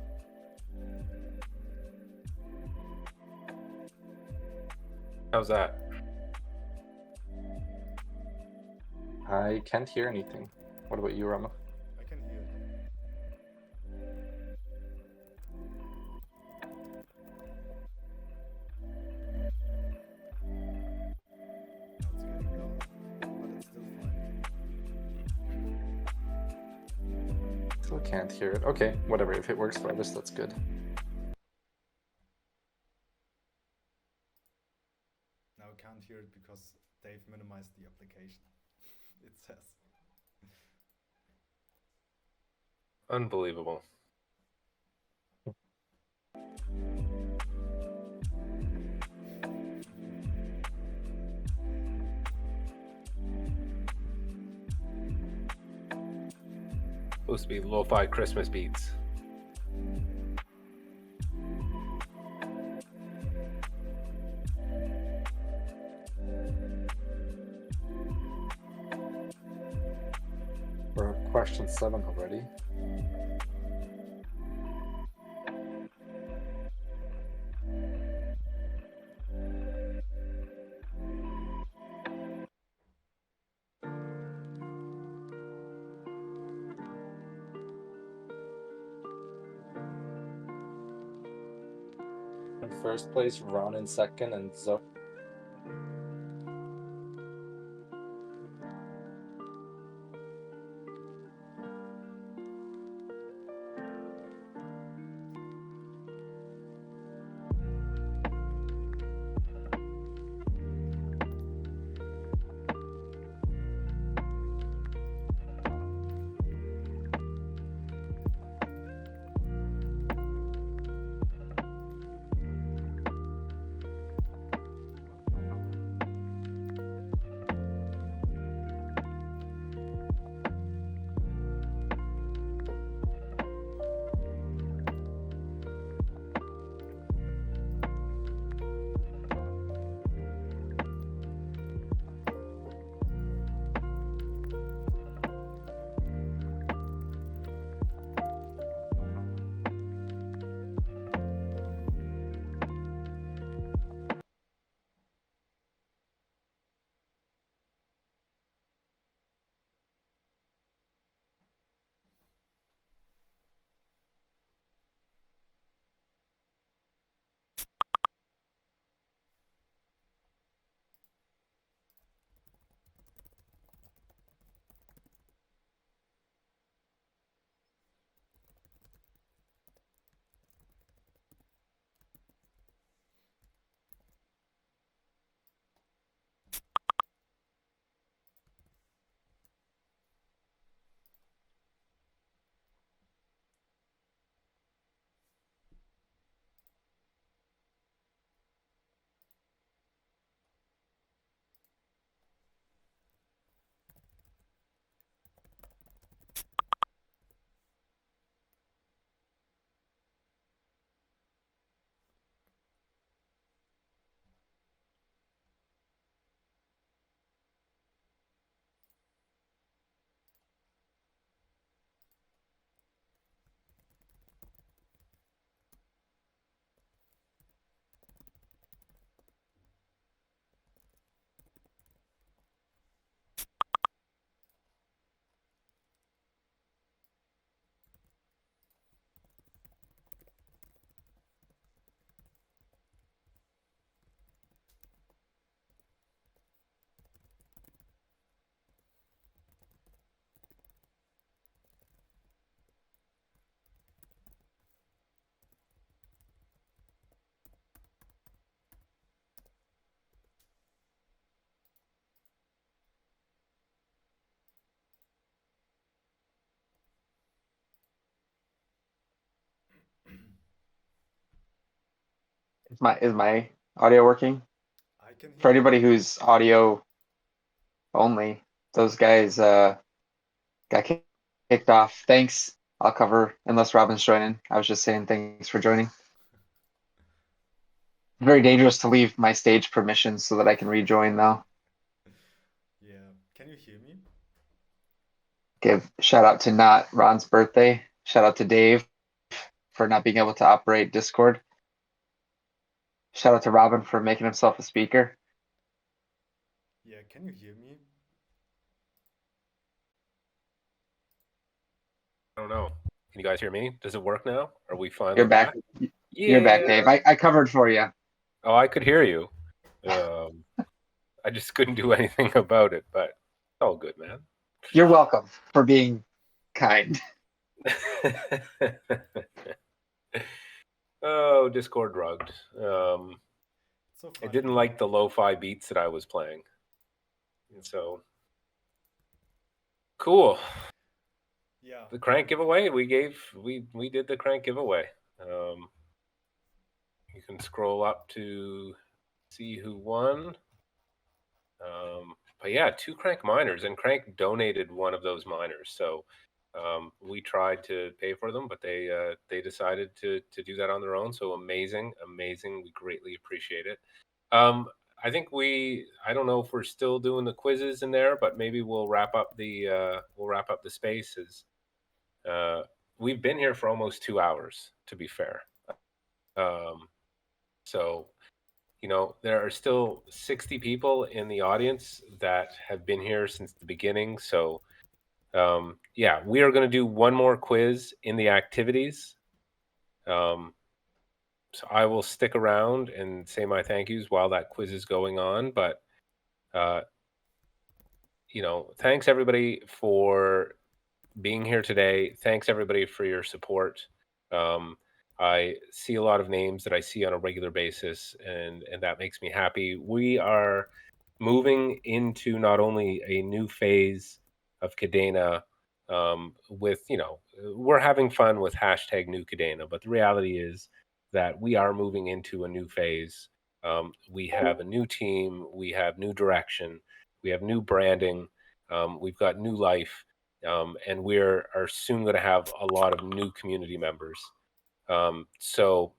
How's that? I can't hear anything. What about you, Rama? I can hear it. Now it's getting louder, but it's still fine. Still can't hear it. Okay, whatever. If it works for others, that's good. Now I can't hear it because Dave minimized the application. It says. Unbelievable. Supposed to be lo-fi Christmas beats. We're at question 7 already. In first place, Ron in second, and Zo. Is my audio working? I can For hear anybody who's audio only, those guys got kicked off. Thanks. I'll cover unless Robin's joining. I was just saying thanks for joining. Very dangerous to leave my stage permissions so that I can rejoin though. Yeah. Can you hear me? Give shout out to not Ron's birthday. Shout out to Dave for not being able to operate Discord. Shout out to Robin for making himself a speaker. Yeah. Can you hear me? I don't know. Can you guys hear me? Does it work now? Are we finally You're back. Yeah. You're back, Dave. I covered for you. Oh, I could hear you. I just couldn't do anything about it, but it's all good, man. You're welcome for being kind. Oh, Discord drugged. So I didn't like the lo-fi beats that I was playing. And so cool. Yeah. The Crankk giveaway, we did the Crankk giveaway. You can scroll up to see who won. But yeah, 2 Crankk miners, and Crankk donated one of those miners. So we tried to pay for them, but they decided to do that on their own. So amazing. We greatly appreciate it. I think I don't know if we're still doing the quizzes in there, but maybe we'll wrap up the spaces. We've been here for almost 2 hours, to be fair. So, there are still 60 people in the audience that have been here since the beginning. So, yeah, we are going to do one more quiz in the activities. So I will stick around and say my thank yous while that quiz is going on. But, thanks everybody for being here today. Thanks everybody for your support. I see a lot of names that I see on a regular basis, and that makes me happy. We are moving into not only a new phase of Kadena, with, we're having fun with hashtag new Kadena, but the reality is that we are moving into a new phase. We have a new team, we have new direction, we have new branding, we've got new life, and we are soon going to have a lot of new community members. So,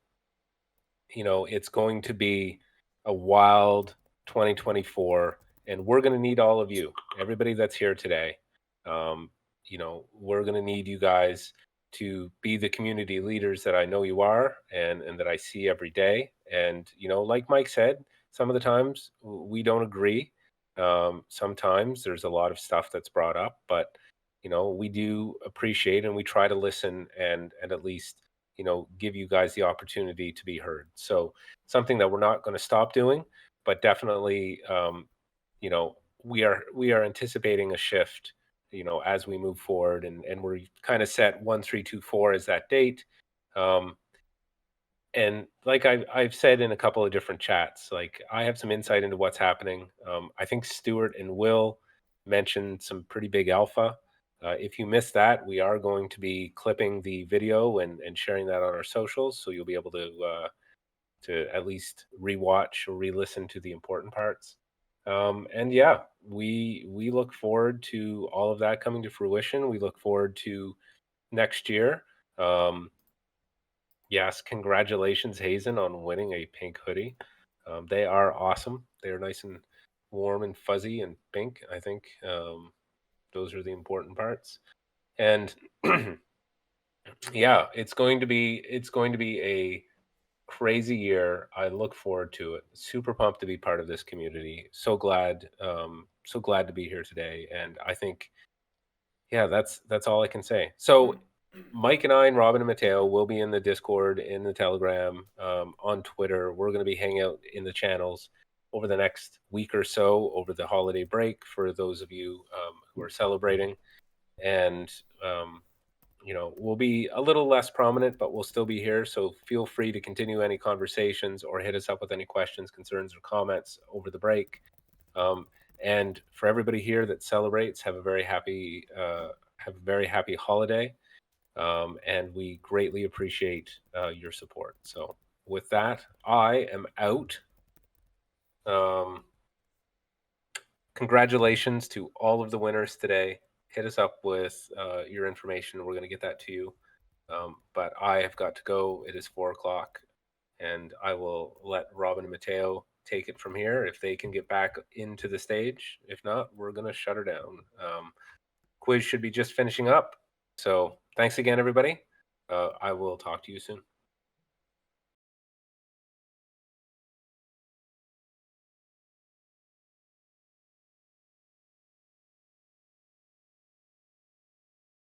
it's going to be a wild 2024, and we're going to need all of you, everybody that's here today. We're going to need you guys to be the community leaders that I know you are, and that I see every day. And, like Mike said, some of the times we don't agree. Sometimes there's a lot of stuff that's brought up, but, we do appreciate and we try to listen and at least, give you guys the opportunity to be heard. So something that we're not going to stop doing, but definitely, we are anticipating a shift, as we move forward, and we're kind of set 1324 as that date. And like I've said in a couple of different chats, like I have some insight into what's happening. I think Stuart and Will mentioned some pretty big alpha. If you missed that, we are going to be clipping the video and sharing that on our socials, so you'll be able to at least rewatch or re-listen to the important parts. And yeah, we look forward to all of that coming to fruition. We look forward to next year. Yes, congratulations, Hazen, on winning a pink hoodie. They are awesome. They're nice and warm and fuzzy and pink. I think those are the important parts. And yeah, it's going to be a crazy year. I look forward to it. Super pumped to be part of this community. So glad to be here today. And I think, yeah, that's all I can say. So Mike and I and Robin and Mateo will be in the Discord, in the Telegram, on Twitter. We're going to be hanging out in the channels over the next week or so, over the holiday break, for those of you who are celebrating. And we'll be a little less prominent, but we'll still be here. So feel free to continue any conversations or hit us up with any questions, concerns, or comments over the break. And for everybody here that celebrates, have a very happy holiday. And we greatly appreciate your support. So with that, I am out. Congratulations to all of the winners today. Hit us up with your information. We're going to get that to you. But I have got to go. It is 4 o'clock, and I will let Robin and Mateo take it from here if they can get back into the stage. If not, we're going to shut her down. Quiz should be just finishing up. So thanks again, everybody. I will talk to you soon.